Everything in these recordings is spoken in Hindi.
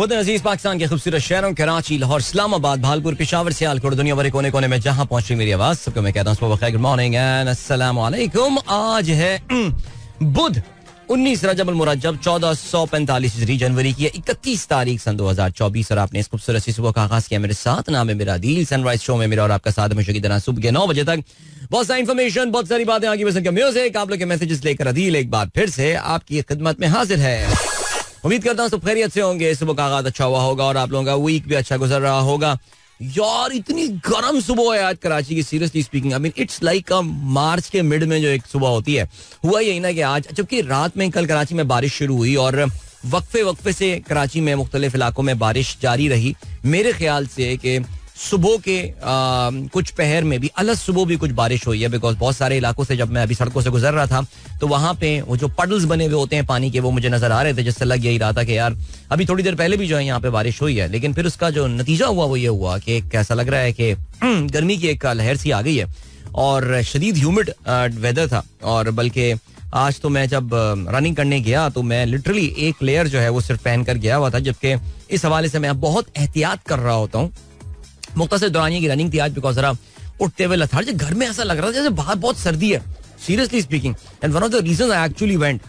खुद अजीज पाकिस्तान के खूबसूरत शहरों कराची, लाहौर, इस्लामाबाद, भालपुर, पेशावर, सियालकोट, दुनिया भर कोने कोने में जहां पहुंच रही मेरी आवाज, सबको मैं कहता हूं गुड मॉर्निंग एंड अस्सलाम वालेकुम। आज है बुध 19 रजब अल मुरज्जब 1445 जनवरी की 31 तारीख सन 2024 और आपने इस खूबसूरत सी सुबह का आगाज किया मेरे साथ। नाम है मेरा दिल। सनराइज शो में मेरा और आपका साथ हमेशा की तरह सुबह के 9 बजे तक बहुत सारी इन्फॉर्मेशन, बहुत सारी बातें, आगे पसंद का म्यूजिक, आप लोग के मैसेजेस लेकर अदील एक बार फिर से आपकी खिदमत में हाजिर है। उम्मीद करता हूँ सब खैरियत से होंगे, सुबह का आगाज अच्छा हुआ होगा और आप लोगों का वीक भी अच्छा गुजर रहा होगा। यार इतनी गर्म सुबह है आज कराची की, seriously speaking. I mean it's like March के मिड में जो एक सुबह होती है, हुआ यही ना कि आज, जबकि रात में कल कराची में बारिश शुरू हुई और वक्फे से कराची में मुख्तलिफ इलाकों में बारिश जारी रही। मेरे ख्याल से कि सुबह के कुछ पहर में भी, अलग सुबह भी कुछ बारिश हुई है, बिकॉज बहुत सारे इलाकों से जब मैं अभी सड़कों से गुजर रहा था तो वहां पे वो जो पडल्स बने हुए होते हैं पानी के, वो मुझे नजर आ रहे थे, जिससे लग यही रहा था कि यार अभी थोड़ी देर पहले भी जो है यहाँ पे बारिश हुई है। लेकिन फिर उसका जो नतीजा हुआ वो ये हुआ कि कैसा लग रहा है कि गर्मी की एक लहर सी आ गई है और शदीद ह्यूमिड वेदर था। और बल्कि आज तो मैं जब रनिंग करने गया तो मैं लिटरली एक लेयर जो है वो सिर्फ पहन कर गया हुआ था, जबकि इस हवाले से मैं बहुत एहतियात कर रहा होता हूँ। मुख्तसर दौरानिए की रनिंग थी आज, बिकॉज जरा उठते हुए लथार्जिक, घर में ऐसा लग रहा था जैसे बाहर बहुत सर्दी है, seriously speaking. And one of the reasons I actually went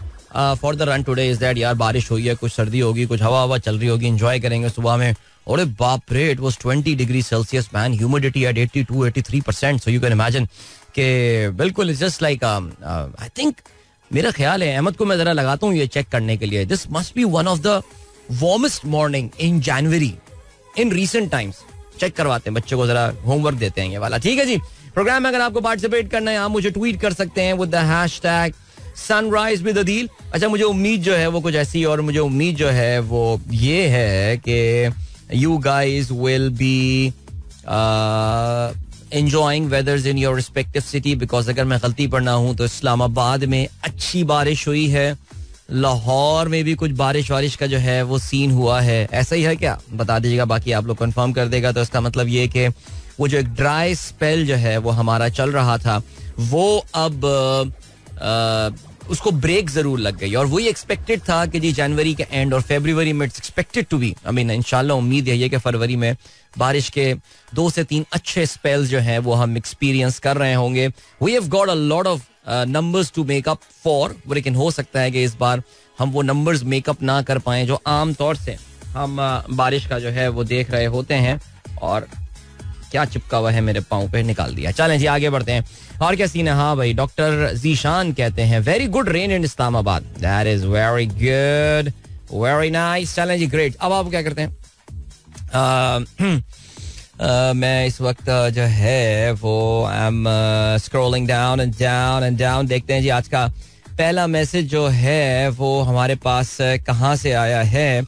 for the run today is that यार बारिश हुई है, कुछ सर्दी होगी, कुछ हवा चल रही होगी, एंजॉय करेंगे सुबह में। और बाप रे, it was 20 degree Celsius man, humidity at 82-83%, so you can imagine कि बिल्कुल it's just like I think, मेरा ख्याल है, अहमद को मैं जरा लगाता हूँ ये चेक करने के लिए, this must be one of the warmest morning in January in recent times. Check करवाते हैं, बच्चे को जरा होमवर्क देते हैं ये वाला। ठीक है जी, प्रोग्राम में अगर आपको पार्टिसिपेट करना है आप मुझे ट्वीट कर सकते हैं with the hashtag sunrise with Adeel. अच्छा, मुझे उम्मीद जो है वो कुछ ऐसी, और मुझे उम्मीद जो है वो ये है कि you guys will be enjoying वेदर्स in your respective city, because अगर मैं गलती पर ना हूं तो इस्लामाबाद में अच्छी बारिश हुई है, लाहौर में भी कुछ बारिश का जो है वो सीन हुआ है। ऐसा ही है क्या, बता दीजिएगा, बाकी आप लोग कंफर्म कर देगा। तो इसका मतलब ये कि वो जो एक ड्राई स्पेल जो है वो हमारा चल रहा था वो अब उसको ब्रेक जरूर लग गई, और वही एक्सपेक्टेड था कि जी जनवरी के एंड और फरवरी में it's expected to be, I mean इंशाल्लाह उम्मीद है ये कि फरवरी में बारिश के 2 से 3 अच्छे स्पेल्स जो हैं वो हम एक्सपीरियंस कर रहे होंगे। We have got a lot of numbers to make up for, लेकिन हो सकता है कि इस बार हम वो नंबर्स मेकअप ना कर पाए जो आम तौर से हम बारिश का जो है वो देख रहे होते हैं। और क्या चिपका हुआ है मेरे पाँव पे, निकाल दिया। चलें जी आगे बढ़ते हैं, और क्या सीन है। हाँ भाई, डॉक्टर जीशान कहते हैं very good rain in Islamabad, that is very good, very nice. चलें जी, ग्रेट। अब आप क्या करते हैं? मैं इस वक्त जो है वो I am scrolling down and down and down. देखते हैं जी आज का पहला मैसेज जो है वो हमारे पास कहाँ से आया है।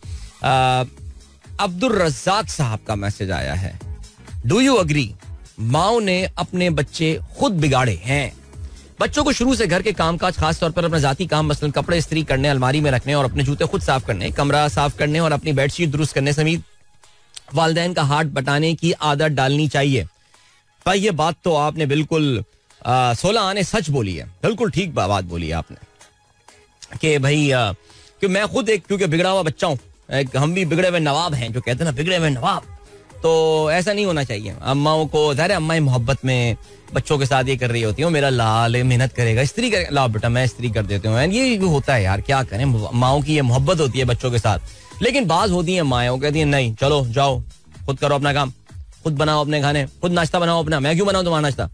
अब्दुल रज़ाक साहब का मैसेज आया है। डू यू अग्री, माओ ने अपने बच्चे खुद बिगाड़े हैं। बच्चों को शुरू से घर के कामकाज, खास तौर पर अपने जाती काम, मसलन कपड़े इस्त्री करने, अलमारी में रखने और अपने जूते खुद साफ करने, कमरा साफ करने और अपनी बेडशीट दुरुस्त करने समेत वालिदैन का हाथ बटाने की आदत डालनी चाहिए। भाई ये बात तो आपने बिल्कुल 16 आने सच बोली है, बिल्कुल ठीक बात बोली है आपने कि भाई कि मैं खुद एक क्योंकि बिगड़ा हुआ बच्चा हूँ, हम भी बिगड़े हुए नवाब हैं, जो कहते हैं ना बिगड़े हुए नवाब। तो ऐसा नहीं होना चाहिए। अम्माओं को ज़ाहिर है, अम्मा मोहब्बत में बच्चों के साथ ये कर रही होती है, मेरा लाल मेहनत करेगा, इस्त्री करेगा, ला बेटा मैं इस्त्री कर देती हूँ। ये होता है यार, क्या करें, माओं की ये मोहब्बत होती है बच्चों के साथ। लेकिन बाज होती है माएँ कहती है नहीं चलो जाओ खुद करो अपना काम, खुद बनाओ अपने खाने, खुद नाश्ता बनाओ अपना, मैं क्यों बनाऊं तुम्हारा नाश्ता,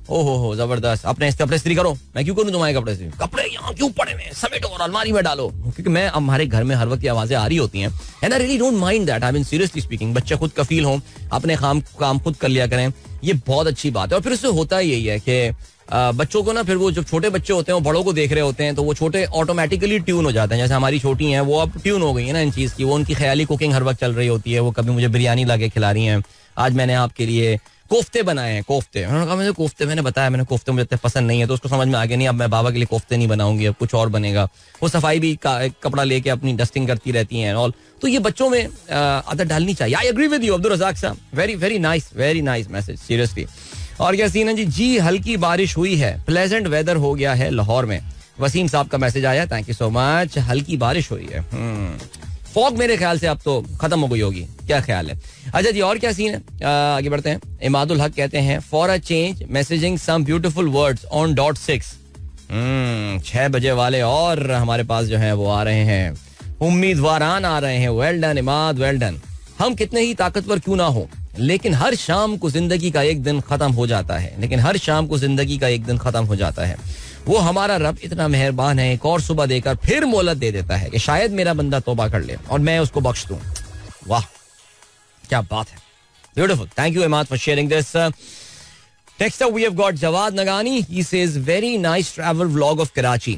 ओहो हो जबरदस्त, अपने कपड़े इस्त्री करो, मैं क्यों करूं तुम्हारे कपड़े इस्त्री, कपड़े यहाँ क्यों पड़े हैं, समेटो और अलमारी में डालो। क्योंकि मैं हमारे घर में हर वक्त आवाजें आ रही होती हैं and I really don't mind that, I mean seriously speaking, बच्चे खुद कफील हों, अपने काम खुद कर लिया करें, ये बहुत अच्छी बात है। और फिर उससे होता यही है कि बच्चों को ना, फिर वो जब छोटे बच्चे होते हैं वो बड़ों को देख रहे होते हैं तो वो छोटे ऑटोमेटिकली ट्यून हो जाते हैं। जैसे हमारी छोटी हैं वो अब ट्यून हो गई है ना इन चीज़ की, वो उनकी ख्याली कुकिंग हर वक्त चल रही होती है। वो कभी मुझे बिरयानी ला के खिला रही हैं, आज मैंने आपके लिए कोफ्ते बनाए हैं, कोफ्ते। उन्होंने कहा मुझे कोफ्ते, मैंने बताया मैंने कोफ्ते मुझे इतने पसंद नहीं है, तो उसको समझ में आ गया नहीं अब मैं बाबा के लिए कोफ्ते नहीं बनाऊंगी, अब कुछ और बनेगा। वो सफाई भी कपड़ा लेके अपनी डस्टिंग करती रहती हैं ऑल, तो ये बच्चों में आदत डालनी चाहिए। I agree with you Abdul Razzaq साहब, वेरी नाइस मैसेज सीरियसली। और क्या सीन है जी हल्की बारिश हुई है, प्लेजेंट वेदर हो गया है लाहौर में। वसीम साहब का मैसेज आया, थैंक यू सो मच। हल्की बारिश हुई है, फॉग मेरे ख्याल से अब तो खत्म हो गई होगी, क्या ख्याल है? अच्छा जी, और क्या सीन है? आगे बढ़ते हैं. इमादुल हक कहते हैं for a change messaging some beautiful words on .6. 6 बजे वाले और हमारे पास जो है वो आ रहे हैं, उम्मीदवारान आ रहे हैं. Well done Imad, well done. हम कितने ही ताकतवर क्यों ना हो, लेकिन हर शाम को जिंदगी का एक दिन खत्म हो जाता है. लेकिन हर शाम को जिंदगी का एक दिन खत्म हो जाता है. वो हमारा रब इतना मेहरबान है, एक और सुबह देकर फिर मोहलत दे देता है कि शायद मेरा बंदा तौबा कर ले और मैं उसको बख्श दूं. वाह क्या बात है. Beautiful. Thank you Imad for sharing this. Next up we have got Jawad Nagani. He says very nice travel vlog of Karachi.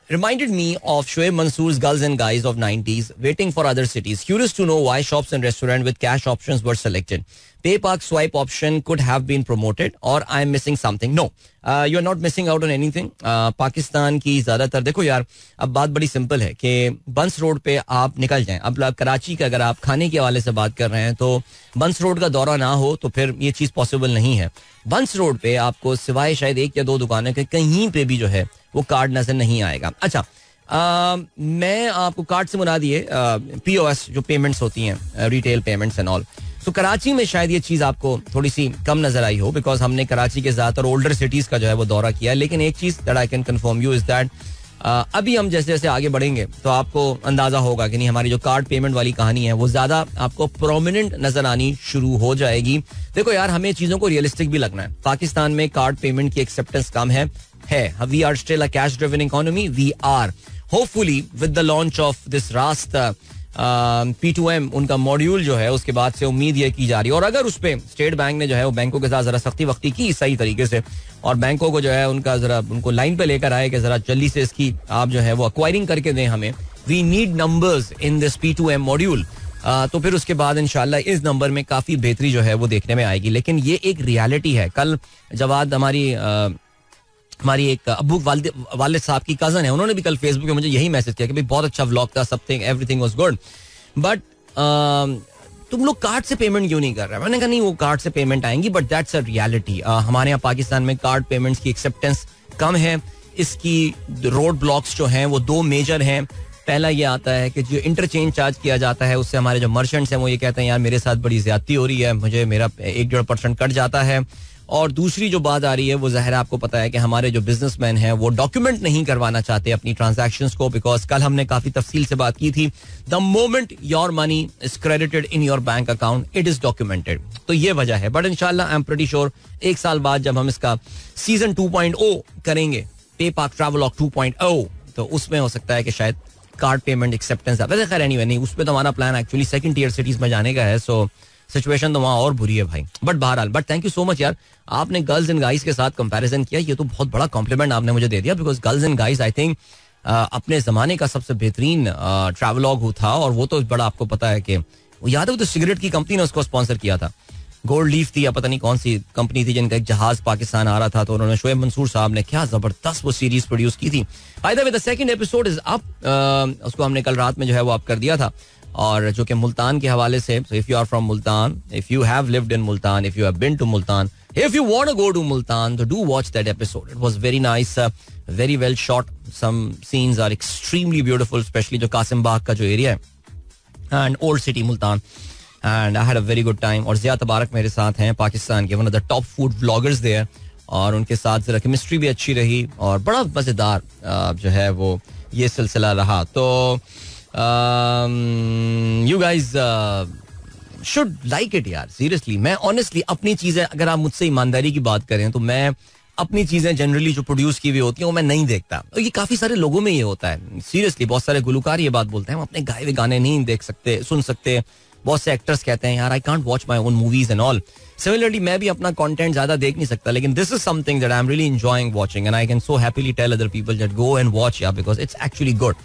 Reminded me of Shoaib Mansoor's Girls and Guys of 90s, waiting for other cities. Curious to know why shops and restaurants with cash options were selected. PayPal swipe option could have been promoted, or I'm missing something. No, you're not missing out on anything. Pakistan की ज्यादातर, देखो यार, अब बात बड़ी सिंपल है कि बंस रोड पे आप निकल जाएं. अब कराची का अगर आप खाने के हवाले से बात कर रहे हैं तो बंस रोड का दौरा ना हो तो फिर ये चीज पॉसिबल नहीं है. बंस रोड पे आपको सिवाय शायद 1 या 2 दुकानें के कहीं पे भी जो है वो कार्ड नजर नहीं आएगा. अच्छा, मैं आपको कार्ड से मुराद ये POS जो पेमेंट्स होती हैं, रिटेल पेमेंट्स एंड ऑल. तो कराची में शायद ये चीज़ आपको थोड़ी सी कम नजर आई हो, बिकॉज हमने कराची के ज़्यादातर ओल्डर सिटीज़ का जो है वो दौरा किया. लेकिन एक चीज़ that I can confirm you is that अभी हम जैसे जैसे आगे बढ़ेंगे तो आपको अंदाजा होगा कि नहीं, हमारी जो कार्ड पेमेंट वाली कहानी है वो ज्यादा आपको प्रोमिनेंट नजर आनी शुरू हो जाएगी. देखो यार, हमें चीजों को रियलिस्टिक भी लगना है. पाकिस्तान में कार्ड पेमेंट की एक्सेप्टेंस कम है. We are still a cash driven economy. We are hopefully with the launch of this Raast P2M उनका मॉड्यूल जो है उसके बाद से उम्मीद ये की जा रही है, और अगर उस पर स्टेट बैंक ने जो है वो बैंकों के साथ जरा सख्ती वक्ती की सही तरीके से और बैंकों को जो है उनका जरा उनको लाइन पे लेकर आए कि जरा जल्दी से इसकी आप जो है वो एक्वायरिंग करके दें हमें. We need numbers in this P2M module. तो फिर उसके बाद इंशाल्लाह इस नंबर में काफी बेहतरी जो है वो देखने में आएगी. लेकिन ये एक रियलिटी है. कल जवाद हमारी एक अब्बू वालिद साहब की कजन है, उन्होंने भी कल फेसबुक पे मुझे यही मैसेज किया कि भाई बहुत अच्छा व्लॉग था, something everything was good, but तुम लोग कार्ड से पेमेंट क्यों नहीं कर रहे? मैंने कहा नहीं, वो कार्ड से पेमेंट आएंगी, बट दैट्स अ रियलिटी. हमारे यहाँ पाकिस्तान में कार्ड पेमेंट्स की एक्सेप्टेंस कम है. इसकी रोड ब्लॉक्स जो हैं वो 2 मेजर हैं. पहला ये आता है कि जो इंटरचेंज चार्ज किया जाता है उससे हमारे जो मर्चेंट्स हैं वो ये कहते हैं यार मेरे साथ बड़ी ज्यादती हो रही है, मुझे मेरा 1-1.5% कट जाता है. और दूसरी जो बात आ रही है वो ज़ाहिर आपको पता है कि हमारे जो बिजनेसमैन हैं वो डॉक्यूमेंट नहीं करवाना चाहते अपनी ट्रांजैक्शंस को, बिकॉज कल हमने काफी तफसील से बात की थी. The moment your money is credited in your bank account it is documented. तो ये वजह है. बट इंशाल्लाह आई एम प्रीटी श्योर 1 साल बाद जब हम इसका सीजन 2.0 करेंगे, पेपाक ट्रैवलॉग 2.0, तो उसमें हो सकता है कि शायद कार्ड पेमेंट एक्सेप्टेंस. वैसे खैर एनीवे नहीं, उस पर तो हमारा plan actually 2nd tier cities में जाने का है. सो सिचुएशन तो वहाँ और बुरी है भाई. बट बहरहाल, but thank you so much यार, आपने गर्ल्स एंड गाइस के साथ कंपैरिजन किया, ये तो बहुत बड़ा कॉम्प्लीमेंट आपने मुझे दे दिया. Because girls and guys I think अपने जमाने का सबसे बेहतरीन ट्रैवलॉग था. और वो तो बड़ा आपको पता है कि वो याद है, वो तो सिगरेट की कंपनी ने उसको स्पॉन्सर किया था. गोल्ड लीफ थी या पता नहीं कौन सी कंपनी थी, जिनका एक जहाज पाकिस्तान आ रहा था, तो उन्होंने शोएब मंसूर साहब ने क्या जबरदस्त वो सीरीज प्रोड्यूस की थी. Bye the way the second episode is up. उसको हमने कल रात में जो है वो अप कर दिया था, और जो कि मुल्तान के हवाले से. If you are from Multan, if you have lived in Multan, if you have been to Multan, if you want to go to Multan, तो do watch that episode. It was very nice, very well shot. Some scenes are extremely beautiful, especially जो कासिम बाग का जो एरिया है and old city Multan. And I had a very good time. और ज़िया तबारक मेरे साथ हैं, पाकिस्तान के one of the top food vloggers there, और उनके साथ जरा केमिस्ट्री भी अच्छी रही और बड़ा मज़ेदार जो है वो ये सिलसिला रहा. तो you guys should like it यार, सीरियसली. मैं ऑनेस्टली अपनी चीजें, अगर आप मुझसे ईमानदारी की बात करें तो मैं अपनी चीजें जनरली जो प्रोड्यूस की हुई होती हैं वो मैं नहीं देखता. और ये काफी सारे लोगों में ये होता है, सीरियसली. बहुत सारे गुलकार ये बात बोलते हैं हम अपने गाए हुए गाने नहीं देख सकते, सुन सकते. बहुत से एक्टर्स कहते हैं यार I can't watch my own movies and all. Similarly मैं भी अपना कंटेंट ज्यादा देख नहीं सकता, लेकिन this is something that I am really enjoying watching, and I can so happily tell other people that go and watch yeah, because it's actually good.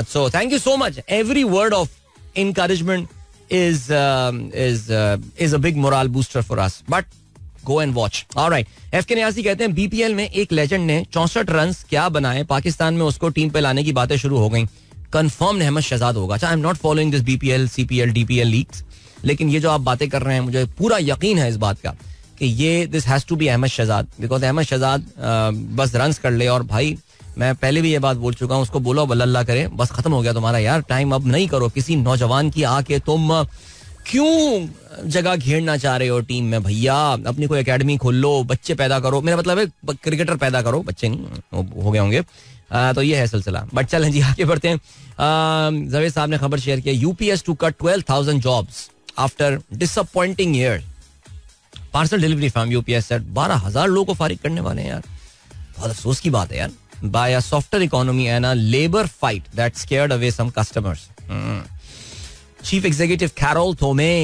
So thank you so much. Every word of encouragement is a big morale booster for us. But go and watch. All right. FK नियासी कहते हैं BPL में एक लेजेंड ने 64 रन क्या बनाए, पाकिस्तान में उसको टीम पे लाने की बातें शुरू हो गई. कंफर्म अहमद शहजाद होगा. अच्छा, आई am not following this BPL, CPL, DPL leagues, लेकिन ये जो आप बातें कर रहे हैं मुझे पूरा यकीन है इस बात का कि ये this has to be Ahmed Shehzad, because Ahmed Shehzad बस रन्स कर ले और भाई मैं पहले भी ये बात बोल चुका हूँ, उसको बोलो अब अल्लाह करे, बस खत्म हो गया तुम्हारा यार टाइम, अब नहीं करो किसी नौजवान की आके तुम क्यों जगह घेरना चाह रहे हो टीम में भैया, अपनी कोई एकेडमी खोल लो, बच्चे पैदा करो, मेरा मतलब है क्रिकेटर पैदा करो, बच्चे नहीं हो गए होंगे। तो ये है सिलसिला, बट चलें जी आगे बढ़ते हैं। जावेद साहब ने खबर शेयर किया, UPS to cut 12,000 jobs after disappointing year. Parcel delivery firm UPS से 12,000 लोगों को फारिग करने वाले हैं यार, बहुत अफसोस की बात है यार। By a software economy and a labour fight that scared away some customers. Chief executive Carol Tome.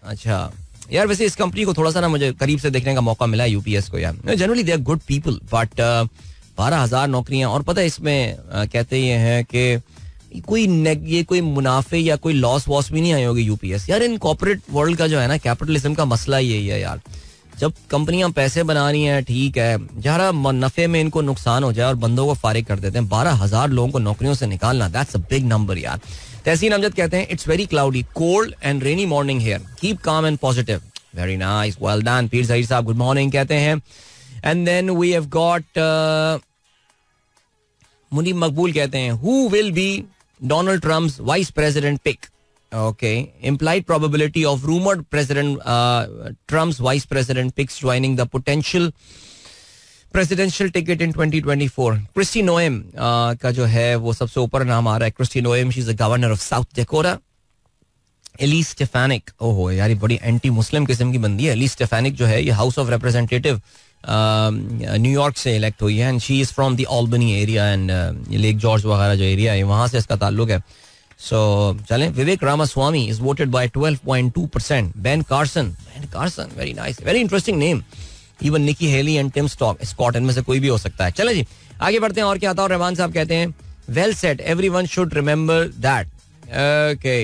अच्छा यार, वैसे इस कंपनी को थोड़ा सा ना मुझे करीब से देखने का मौका मिला है यूपीएस को यार। Generally they are good people, but 12,000 नौकरियां, और पता है इसमें कहते ये हैं कि कोई मुनाफे या कोई लॉस वॉस भी नहीं आई होगी यूपीएस यार। इन कॉर्पोरेट वर्ल्ड का जो है ना, कैपिटलिज्म का मसला यही है यार, जब कंपनियां पैसे बना रही हैं ठीक है, जरा नफे में इनको नुकसान हो जाए और बंदों को फारिग कर देते हैं। 12,000 लोगों को नौकरियों से निकालना, दैट्स अ बिग नंबर यार। तहसीन अमजद कहते हैं, it's very cloudy, cold and rainy morning here, keep calm and positive. Very nice, well done. Pir Zaheer साहब गुड मॉर्निंग कहते हैं। And then we have got Munib Maqbool कहते हैं, who will be Donald Trump's vice president pick? Okay. Implied probability of rumored President Trump's vice president picks joining the potential presidential ticket in 2024. Kristi Noem का जो है वो सबसे ऊपर नाम आ रहा है. Kristi Noem, she's the governor of South Dakota. Elise Stefanik, ओहो यार ये बड़ी एंटी मुस्लिम किस्म की बंदी है. Elise Stefanik जो है ये हाउस ऑफ रिप्रेजेंटेटिव न्यूयॉर्क से इलेक्ट हुई है, and she is from the Albany area, and ये लेक जॉर्ज वगैरह जो एरिया है वहां से इसका ताल्लुक है. So, चलें. विवेक Ramaswamy is voted by 12.2%. Ben Carson, very nice, very interesting name. Even Nikki Haley and Tim Scott, इनमें से कोई भी हो सकता है. चलें जी आगे बढ़ते हैं. और क्या आता है? रहमान साहब कहते हैं, well said, everyone should remember that. Okay.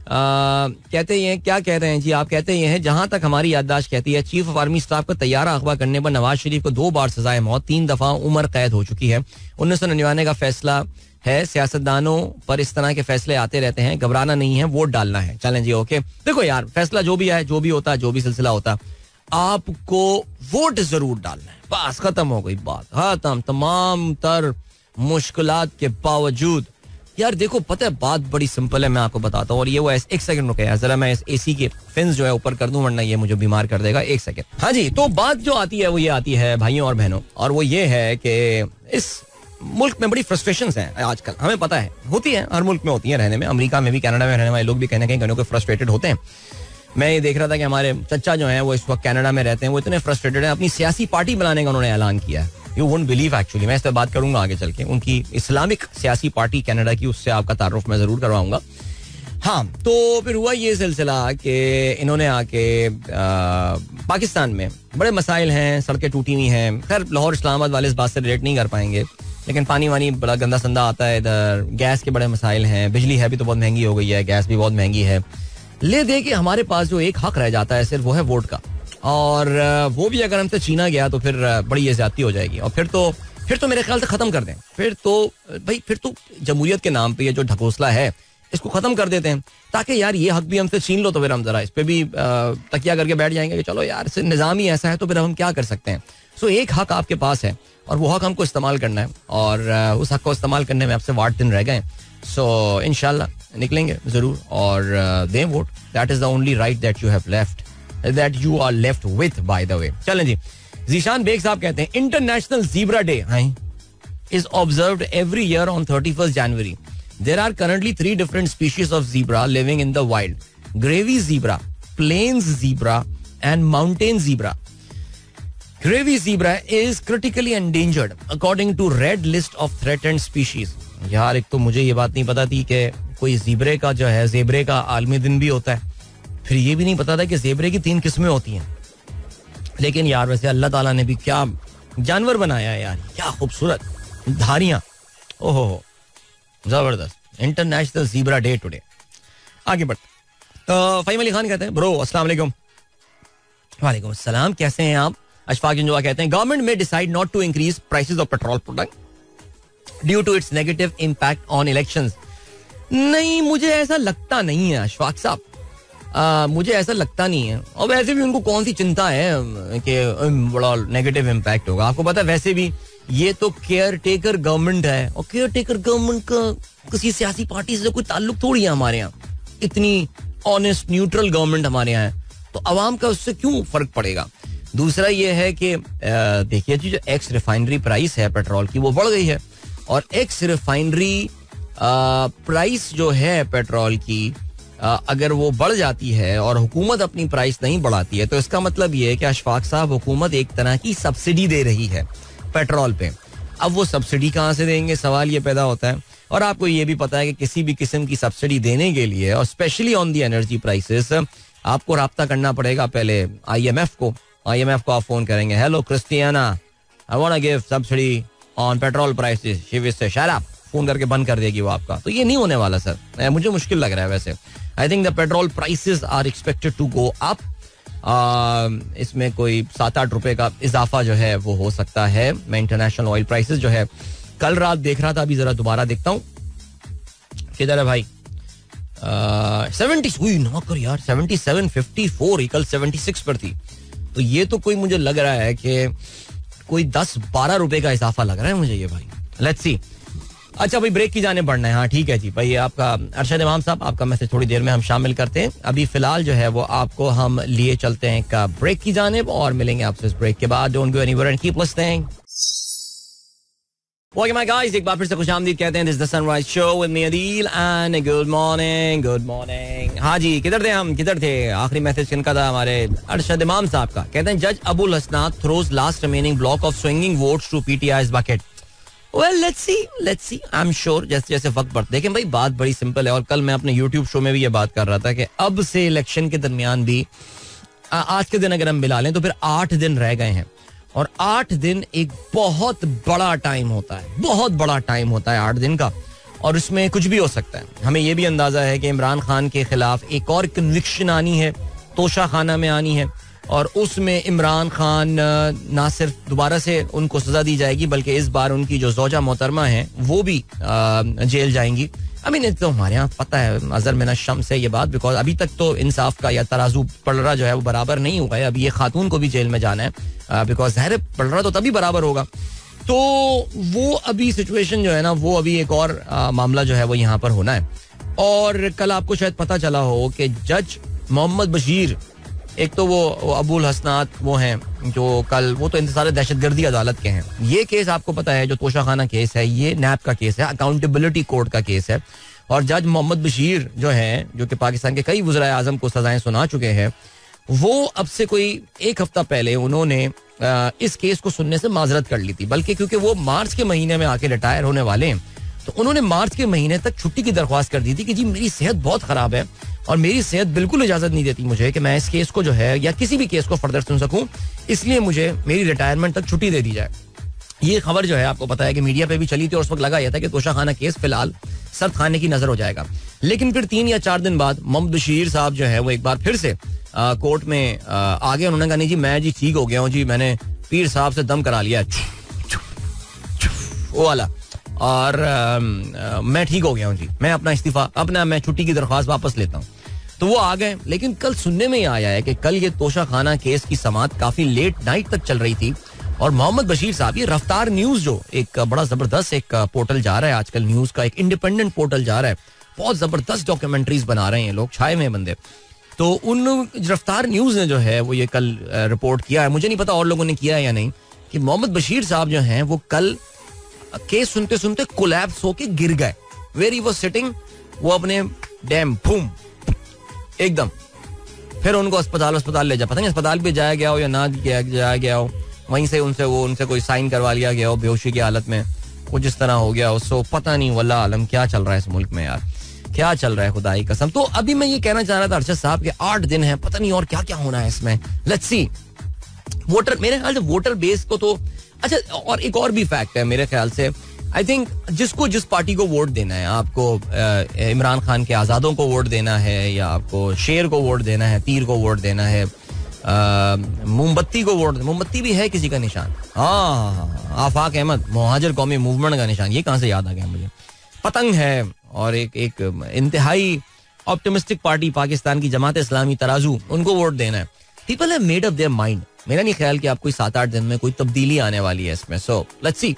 कहते हैं, क्या कह रहे हैं जी आप? कहते हैं, जहां तक हमारी याददाश्त कहती है, चीफ ऑफ आर्मी स्टाफ का तैयारा अगवा करने पर नवाज शरीफ को 2 बार सजाए मौत, 3 दफा उम्र कैद हो चुकी है. 1999 का फैसला है. सियासतदानों पर इस तरह के फैसले आते रहते हैं, घबराना नहीं है, वोट डालना है. चलें जी ओके. देखो यार, फैसला जो भी है, जो भी होता है, जो भी सिलसिला होता, आपको वोट जरूर डालना है. बस खत्म हो गई बात, खत्म. तमाम तर मुश्किलात के बावजूद यार देखो, पता है बात बड़ी सिंपल है, मैं आपको बताता हूँ. और ये वो एक सेकंड रुके यार, जरा मैं इस एसी के फिन्स जो है ऊपर कर दूं, वरना ये मुझे बीमार कर देगा. एक सेकंड. हाँ जी, तो बात जो आती है वो ये आती है भाइयों और बहनों, और वो ये है कि इस मुल्क में बड़ी फ्रस्ट्रेशंस हैं आजकल. हमें पता है, होती है, हर मुल्क में होती है रहने में. अमेरिका में भी, कनाडा में रहने वाले लोग भी कहीं ना कहीं फ्रस्ट्रेटेड होते हैं. मैं ये देख रहा था कि हमारे चचा जो हैं वो इस वक्त कनाडा में रहते हैं, वो इतने फ्रस्ट्रेटेड हैं, अपनी सियासी पार्टी बनाने का उन्होंने ऐलान किया है. यू वोंट बिलीव, एक्चुअली मैं इस पर बात करूंगा आगे चल के. उनकी इस्लामिक सियासी पार्टी कनाडा की, उससे आपका तारुफ मैं जरूर करवाऊंगा. हाँ, तो फिर हुआ ये सिलसिला कि इन्होंने आके पाकिस्तान में बड़े मसाइल हैं, सड़कें टूटी हुई हैं. खैर लाहौर इस्लामाबाद वाले इस बात से रिलेट नहीं कर पाएंगे, लेकिन पानी वानी बड़ा गंदा संदा आता है इधर. गैस के बड़े मसाइल हैं, बिजली है भी तो बहुत महंगी हो गई है, गैस भी बहुत महंगी है. ले दे के हमारे पास जो एक हक रह जाता है सिर्फ, वो है वोट का. और वो भी अगर हमसे छीना गया तो फिर बड़ी ये ज्यादती हो जाएगी. और फिर तो मेरे ख्याल से खत्म कर दें. फिर तो जमहूरियत के नाम पे ये जो ढकोसला है इसको खत्म कर देते हैं, ताकि यार ये हक भी हमसे छीन लो तो फिर हम जरा इस पे भी तकिया करके बैठ जाएंगे कि चलो यार निज़ाम ही ऐसा है, तो फिर हम क्या कर सकते हैं. सो एक हक आपके पास है और वो हक हमको इस्तेमाल करना है, और उस हक को इस्तेमाल करने में आपसे 8 दिन रह गए. सो इंशाल्लाह निकलेंगे जरूर और दें vote. That is the only right that you have left, that you are left with, by the way. चलें जी. जीशान बेग साहब कहते हैं, international zebra day is observed every year on 31st January. There are currently 3 different species of zebra living in the wild: Gravy zebra, plains zebra, and mountain zebra. Gravy zebra is critically endangered according to Red List of Threatened Species. यार एक तो मुझे ये बात नहीं पता थी कि कोई ज़ीब्रे का जो है, ज़ेब्रे का आलमी दिन भी होता है. फिर ये भी नहीं पता था कि ज़ेब्रे की 3 किस्में होती हैं. लेकिन यार वैसे अल्लाह ताला ने भी क्या जानवर बनाया है यार, क्या खूबसूरत धारियां. ओहो जबरदस्त. International zebra day today. आगे बढ़ते. तो फ़हीम अली खान कहते हैं, ब्रो अस्सलाम वालेकुम. वालेकुम अस्सलाम, कैसे हैं आप? अशफाक जंजुआ कहते हैं, गवर्नमेंट में decide not to increase prices of petrol product due to its negative impact on elections. नहीं, मुझे ऐसा लगता नहीं है अशफाक साहब, मुझे ऐसा लगता नहीं है. और वैसे भी उनको कौन सी चिंता है कि बड़ा नेगेटिव इम्पैक्ट होगा. आपको पता है वैसे भी ये तो केयर टेकर गवर्नमेंट है, और केयर टेकर गवर्नमेंट का किसी सियासी पार्टी से कोई ताल्लुक थोड़ी है हमारे यहाँ. इतनी ऑनेस्ट न्यूट्रल गवर्नमेंट हमारे यहाँ है, तो अवाम का उससे क्यों फर्क पड़ेगा. दूसरा ये है कि देखिए जी, जो एक्स रिफाइनरी प्राइस है पेट्रोल की वो बढ़ गई है, और एक्स रिफाइनरी प्राइस जो है पेट्रोल की अगर वो बढ़ जाती है और हुकूमत अपनी प्राइस नहीं बढ़ाती है, तो इसका मतलब ये है कि अशफाक साहब, हुकूमत एक तरह की सब्सिडी दे रही है पेट्रोल पे. अब वो सब्सिडी कहाँ से देंगे, सवाल ये पैदा होता है. और आपको ये भी पता है कि किसी भी किस्म की सब्सिडी देने के लिए, और specially on the energy prices, आपको राब्ता करना पड़ेगा पहले IMF को. IMF को आप फोन करेंगे, hello Christiana, I want to give subsidy on petrol prices, she will say shut up, phone करके बंद कर देगी वो आपका. तो ये नहीं होने वाला सर, मुझे मुश्किल लग रहा है. वैसे I think the petrol prices are expected to go up. इसमें कोई 7-8 रुपए का इजाफा जो है वो हो सकता है. मैं इंटरनेशनल ऑयल प्राइसेस जो है कल रात देख रहा था, अभी जरा दोबारा देखता हूँ किधर है भाई. 70 हुई ना कर यार, 77.54, कल 76 पर थी. तो ये तो कोई मुझे लग रहा है कि कोई 10-12 रुपए का इजाफा लग रहा है मुझे ये भाई. Let's see. अच्छा भाई, ब्रेक की जाने बढ़ना है. हाँ ठीक है जी भाई, आपका अरशद इमाम साहब, आपका मैसेज थोड़ी देर में हम शामिल करते हैं. अभी फिलहाल जो है वो आपको हम लिए चलते हैं का ब्रेक की जानिब, और मिलेंगे आपसे इस ब्रेक के बाद. Don't go anywhere and keep listening. Okay my guys, एक बार फिर से खुशामदीद कहते हैं. This is the sunrise show with me Adeel and good morning. Good morning. हाँ जी, किधर थे आखिरी मैसेज किनका था? हमारे अरशद इमाम साहब का. कहते हैं, जज Abul Hasnat throws last remaining block of swinging votes to PTI's bucket. Well, let's see. I'm sure जैसे जैसे वक्त बढ़ता. देखें भाई, बात बड़ी सिंपल है, और कल मैं अपने YouTube शो में भी ये बात कर रहा था कि अब से इलेक्शन के दरमियान भी आज के दिन अगर हम मिला लें तो फिर 8 दिन रह गए हैं, और 8 दिन एक बहुत बड़ा टाइम होता है, बहुत बड़ा टाइम होता है 8 दिन का, और उसमें कुछ भी हो सकता है. हमें यह भी अंदाजा है कि इमरान खान के खिलाफ एक और कन्विक्शन आनी है, तोशा खाना में आनी है, और उसमें इमरान खान ना सिर्फ दोबारा से उनको सजा दी जाएगी, बल्कि इस बार उनकी जो ज़ौजा मोहतरमा है वो भी जेल जाएंगी. आई मीन, तो हमारे यहाँ पता है अजर में ना शम्स है ये बात, बिकॉज अभी तक तो इंसाफ का या तराजू पलड़ा जो है वो बराबर नहीं हुआ है. अभी ये खातून को भी जेल में जाना है, बिकॉज ज़ाहिर पलड़ा तो तभी बराबर होगा. तो वो अभी सिचुएशन जो है ना, वो अभी एक और मामला जो है वो यहाँ पर होना है. और कल आपको शायद पता चला हो कि जज मोहम्मद बशीर, एक तो वो अबुल हसनात वो हैं जो कल, वो तो इंतजार दहशतगर्दी अदालत के हैं. ये केस आपको पता है जो तोशाखाना केस है, ये नैब का केस है, अकाउंटेबिलिटी कोर्ट का केस है. और जज मोहम्मद बशीर जो है, जो कि पाकिस्तान के कई वज़राए आज़म को सजाएं सुना चुके हैं, वो अब से कोई 1 हफ्ता पहले उन्होंने इस केस को सुनने से माजरत कर ली थी. बल्कि क्योंकि वो मार्च के महीने में आके रिटायर होने वाले हैं, तो उन्होंने मार्च के महीने तक छुट्टी की दरख्वास्त कर दी थी कि जी मेरी सेहत बहुत खराब है और मेरी सेहत बिल्कुल इजाजत नहीं देती मुझे कि मैं इस केस को जो है या किसी भी केस को फर्दर सुन सकूं, इसलिए मुझे मेरी रिटायरमेंट तक छुट्टी दे दी जाए. ये खबर जो है आपको पता है कि मीडिया पे भी चली थी, और उस वक्त लगा यह था कि तोशाखाना केस फिलहाल सर्द खाने की नजर हो जाएगा. लेकिन फिर 3 या 4 दिन बाद मोहम्मद बशीर साहब जो है वो एक बार फिर से कोर्ट में आ गए. उन्होंने कहा नहीं जी, मैं जी ठीक हो गया हूँ जी, मैंने पीर साहब से दम करा लिया वो वाला, और मैं ठीक हो गया हूँ जी, मैं अपना इस्तीफा, मैं छुट्टी की दरख्वास्त वापस लेता हूँ. तो वो आ गए. लेकिन कल सुनने में आया है कि कल ये तोशाखाना केस की समाअत काफी लेट नाइट तक चल रही थी, और मोहम्मद बशीर साहब, ये रफ्तार न्यूज जो एक बड़ा जबरदस्त एक पोर्टल जा रहा है आजकल, न्यूज का एक इंडिपेंडेंट पोर्टल जा रहा है, बहुत जबरदस्त डॉक्यूमेंट्रीज बना रहे हैं लोग, छाए में बंदे. तो उन रफ्तार न्यूज ने जो है वो ये कल रिपोर्ट किया है, मुझे नहीं पता और लोगों ने किया है या नहीं, कि मोहम्मद बशीर साहब जो हैं वो कल केस सुनते सुनते कोलैप्स होके गिर गए. वेयर ही वाज सिटिंग, वो अपने डैम बूम एकदम. फिर उनको अस्पताल ले जा, पता नहीं अस्पताल भी जाया गया हो या ना जाया गया हो, वहीं से उनसे कोई साइन करवा लिया गया हो बेहोशी की हालत में, कुछ इस तरह हो गया हो. सो पता नहीं वल्लाह आलम क्या चल रहा है इस मुल्क में यार, क्या चल रहा है खुदाई कसम. तो अभी मैं ये कहना चाह रहा था अरशद साहब के 8 दिन है, पता नहीं और क्या क्या होना है इसमें. Let's see. वोटर, मेरे ख्याल से वोटर बेस को तो अच्छा, और एक और भी फैक्ट है मेरे ख्याल से, आई थिंक जिसको जिस पार्टी को वोट देना है, आपको इमरान खान के आज़ादों को वोट देना है, या आपको शेर को वोट देना है, तीर को वोट देना है, मोमबत्ती को वोट, मोमबत्ती भी है किसी का निशान, हाँ, आफाक अहमद मुहाजिर कौमी मूवमेंट का निशान, ये कहाँ से याद आ गया मुझे, पतंग है, और एक इंतहाई ऑप्टिमिस्टिक पार्टी पाकिस्तान की जमात इस्लामी तराजू, उनको वोट देना है. People have made up their mind. मेरा नहीं ख्याल कि आप कोई 7-8 दिन में कोई तब्दीली आने वाली है इसमें. सो लेट्स सी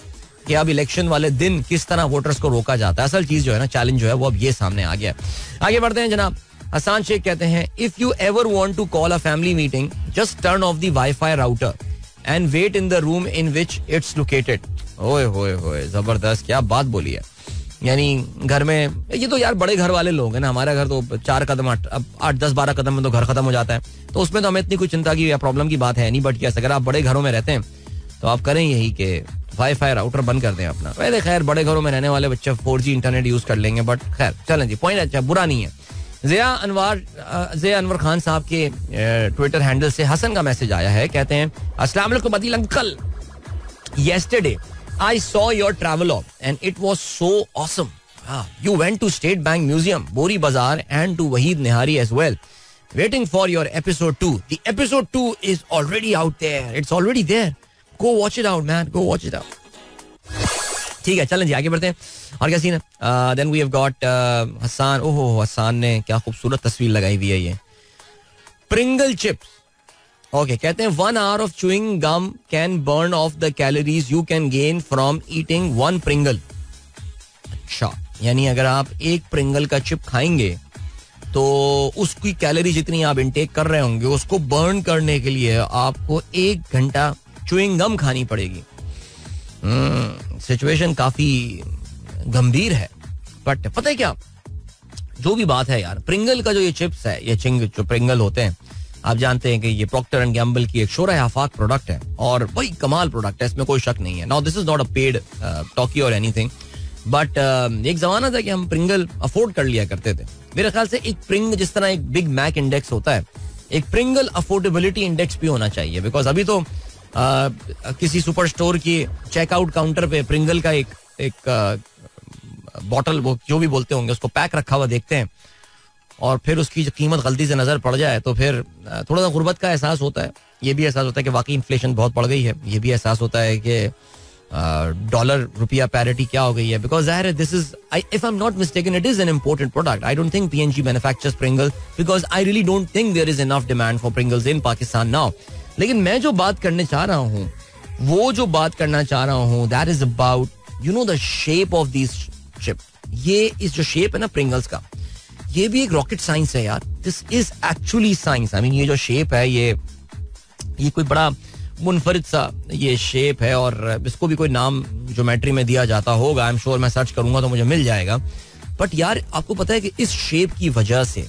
कि अब इलेक्शन वाले दिन किस तरह वोटर्स को रोका जाता है. असल चीज जो है ना, चैलेंज जो है वो अब ये सामने आ गया है. आगे बढ़ते हैं जनाब. हसान शेख कहते हैं, if you ever want to call a family meeting just turn off the wifi router and wait in the room in which it's located. ओए होए होए, जबरदस्त, क्या बात बोली है. यानी घर में, ये तो यार बड़े घर वाले लोग हैं ना. हमारा घर तो 4 कदम 8-10-12 कदम में तो घर खत्म हो जाता है, तो उसमें तो हमें इतनी कोई चिंता की या प्रॉब्लम की बात है नहीं. बट यस, अगर आप बड़े घरों में रहते हैं तो आप करें यही कि वाईफाई राउटर बंद कर दें अपना. वैसे खैर बड़े घरों में रहने वाले बच्चे 4G इंटरनेट यूज कर लेंगे, बट खैर चलें जी, पॉइंट अच्छा, बुरा नहीं है. ज़िया अनवर खान साहब के ट्विटर हैंडल से हसन का मैसेज आया है. कहते हैं, अस्सलाम वालेकुम Adeel uncle, yesterday I saw your travelogue and it was so awesome. You went to State Bank Museum, Bori Bazaar and to Waheed Nihari as well. Waiting for your episode 2. The episode 2 is already out there. It's already there. Go watch it out, man. Go watch it out. ठीक है, चलें जी आगे बढ़ते हैं. और क्या सीन है? Then we have got Hasan. ओहो, हसान ने क्या खूबसूरत तस्वीर लगाई हुई है ये. Pringle chips. ओके, कहते हैं 1 hour of chewing gum can burn off the calories you can gain from eating 1 Pringle. अच्छा, यानी अगर आप एक Pringle का चिप खाएंगे तो उसकी कैलोरी जितनी आप इनटेक कर रहे होंगे उसको बर्न करने के लिए आपको 1 घंटा च्यूइंग गम खानी पड़ेगी. सिचुएशन काफी गंभीर है. बट पता है क्या, जो भी बात है यार, प्रिंगल का जो ये चिप्स है, ये जो प्रिंगल होते हैं, आप जानते हैं कि ये प्रॉक्टर एंड गैम्बल की एक शोरा आफाक प्रोडक्ट है और बड़ी कमाल प्रोडक्ट है, इसमें कोई शक नहीं है. Now this is not a paid talkie और एनीथिंग, बट एक जमाना था कि हम प्रिंगल अफोर्ड कर लिया करते थे. मेरे ख्याल से एक प्रिंग, जिस तरह एक बिग मैक इंडेक्स होता है, एक प्रिंगल अफोर्डेबिलिटी इंडेक्स भी होना चाहिए. बिकॉज अभी तो किसी सुपर स्टोर की चेकआउट काउंटर पे प्रिंगल का एक बॉटल, वो जो भी बोलते होंगे, उसको पैक रखा हुआ देखते हैं और फिर उसकी जो कीमत गलती से नजर पड़ जाए तो फिर थोड़ा सा गुर्बत का एहसास होता है. ये भी एहसास होता है कि वाकई इन्फ्लेशन बहुत बढ़ गई है. ये भी एहसास होता है कि डॉलर रुपया पैरिटी क्या हो गई है. Because this is, if I am not mistaken, it is an imported product. I don't think PNG manufactures Pringles because I really don't think there is enough demand for Pringles in Pakistan now. लेकिन मैं जो बात करने चाह रहा हूँ, वो जो बात करना चाह रहा हूँ, that is about, you know, the shape of this chip. ये इस जो शेप है ना Pringles का, ये भी एक रॉकेट साइंस है यार. This is actually science. I mean, ये जो शेप है, ये कोई बड़ा मुनफरिद सा ये शेप है और इसको भी कोई नाम ज्योमेट्री में दिया जाता होगा. आई एम श्योर, मैं सर्च करूंगा तो मुझे मिल जाएगा. बट यार, आपको पता है कि इस शेप की वजह से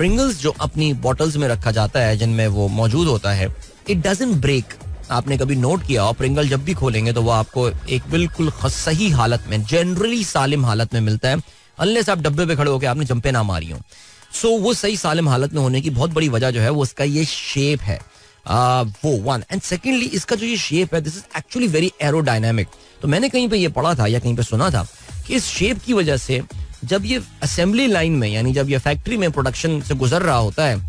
Pringles जो अपनी बॉटल्स में रखा जाता है, जिनमें वो मौजूद होता है, इट डजंट ब्रेक. आपने कभी नोट किया हो, Pringle जब भी खोलेंगे तो वो आपको एक बिल्कुल सही हालत में, जनरली सालिम हालत में मिलता है, अनलेस आप डब्बे पे खड़े होकर आपने जंपे ना मारी हो. सो वो सही सालिम हालत में होने की बहुत बड़ी वजह जो है वो इसका ये शेप है. वो वन. एंड सेकेंडली, इसका जो ये शेप है, this is actually very aerodynamic. तो मैंने कहीं पे ये पढ़ा था या कहीं पे सुना था कि इस शेप की वजह से जब ये असेंबली लाइन में, यानी जब ये फैक्ट्री में प्रोडक्शन से गुजर रहा होता है,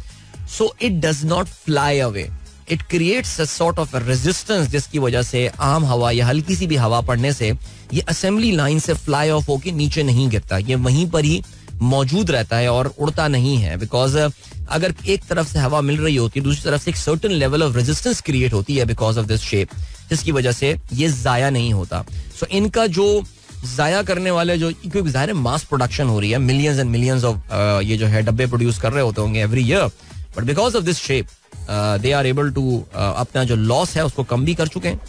so it does not fly away. It creates a sort of resistance, जिसकी वजह से आम हवा या हल्की सी भी हवा पड़ने से ये असेंबली लाइन से फ्लाई ऑफ होके नीचे नहीं गिरता. ये वहीं पर ही मौजूद रहता है और उड़ता नहीं है. बिकॉज अगर एक तरफ से हवा मिल रही होती है, दूसरी तरफ से एक certain level of resistance create होती है बिकॉज ऑफ दिस शेप, जिसकी वजह से ये जाया नहीं होता. सो इनका जो जाया करने वाले, जो क्योंकि जाहिर है मास प्रोडक्शन हो रही है, मिलियंस एंड मिलियंस ऑफ ये जो है डब्बे प्रोड्यूस कर रहे होते होंगे every year, but because of this shape they are able to अपना जो लॉस है उसको कम भी कर चुके हैं.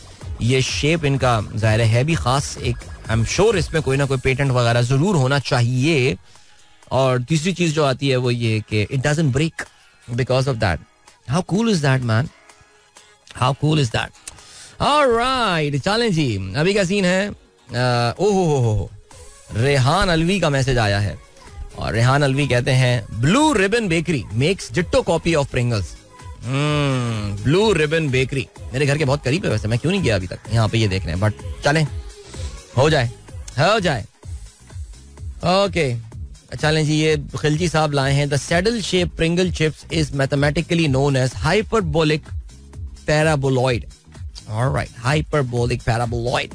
ये शेप इनका जाहिर है भी खास. एक आई एम श्योर इसमें कोई ना कोई पेटेंट वगैरह जरूर होना चाहिए. और तीसरी चीज जो आती है वो ये कि it doesn't break because of that. How cool is that man, how cool is that. Alright, चलें जी, अभी का सीन है. ओहो, रेहान अलवी का मैसेज आया है और रेहान अलवी कहते हैं, blue ribbon bakery makes ditto copy of Pringles. Blue ribbon bakery मेरे घर के बहुत करीब है. वैसे मैं क्यों नहीं गया अभी तक, यहाँ पे ये देख रहे हैं, बट चलें, हो जाए. ओके, चलें जी, ये खिलजी साहब लाए हैं. The saddle shape Pringle chips is mathematically known as hyperbolic paraboloid. Alright, hyperbolic paraboloid.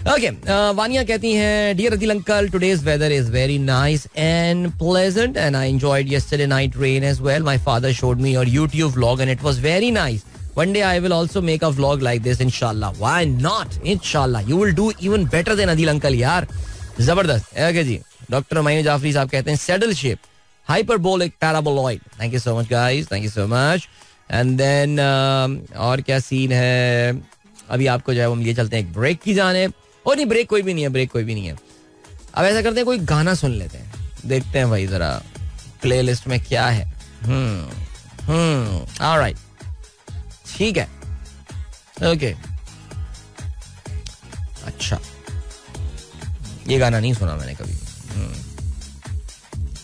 Okay, Waniya कहती हैं, dear Adil uncle, today's weather is very nice and pleasant and I enjoyed yesterday night rain as well. My father showed me your YouTube vlog and it was very nice. One day I will also make a vlog like this, inshallah. Why not? Inshallah. You will do even better than Adil uncle, यार. जबरदस्त. Okay जी. डॉक्टर हुमायूं जाफरी साहब कहते हैं saddle shape, hyperbolic paraboloid. Thank you so much guys. Thank you so much. And then और क्या सीन है? अभी आपको जो है हम ये चलते हैं एक ब्रेक की जाने. और नहीं, ब्रेक कोई भी नहीं है, ब्रेक कोई भी नहीं है. अब ऐसा करते हैं, कोई गाना सुन लेते हैं. देखते हैं भाई जरा प्लेलिस्ट में क्या है. ऑलराइट, ठीक है. ओके, अच्छा, ये गाना नहीं सुना मैंने कभी.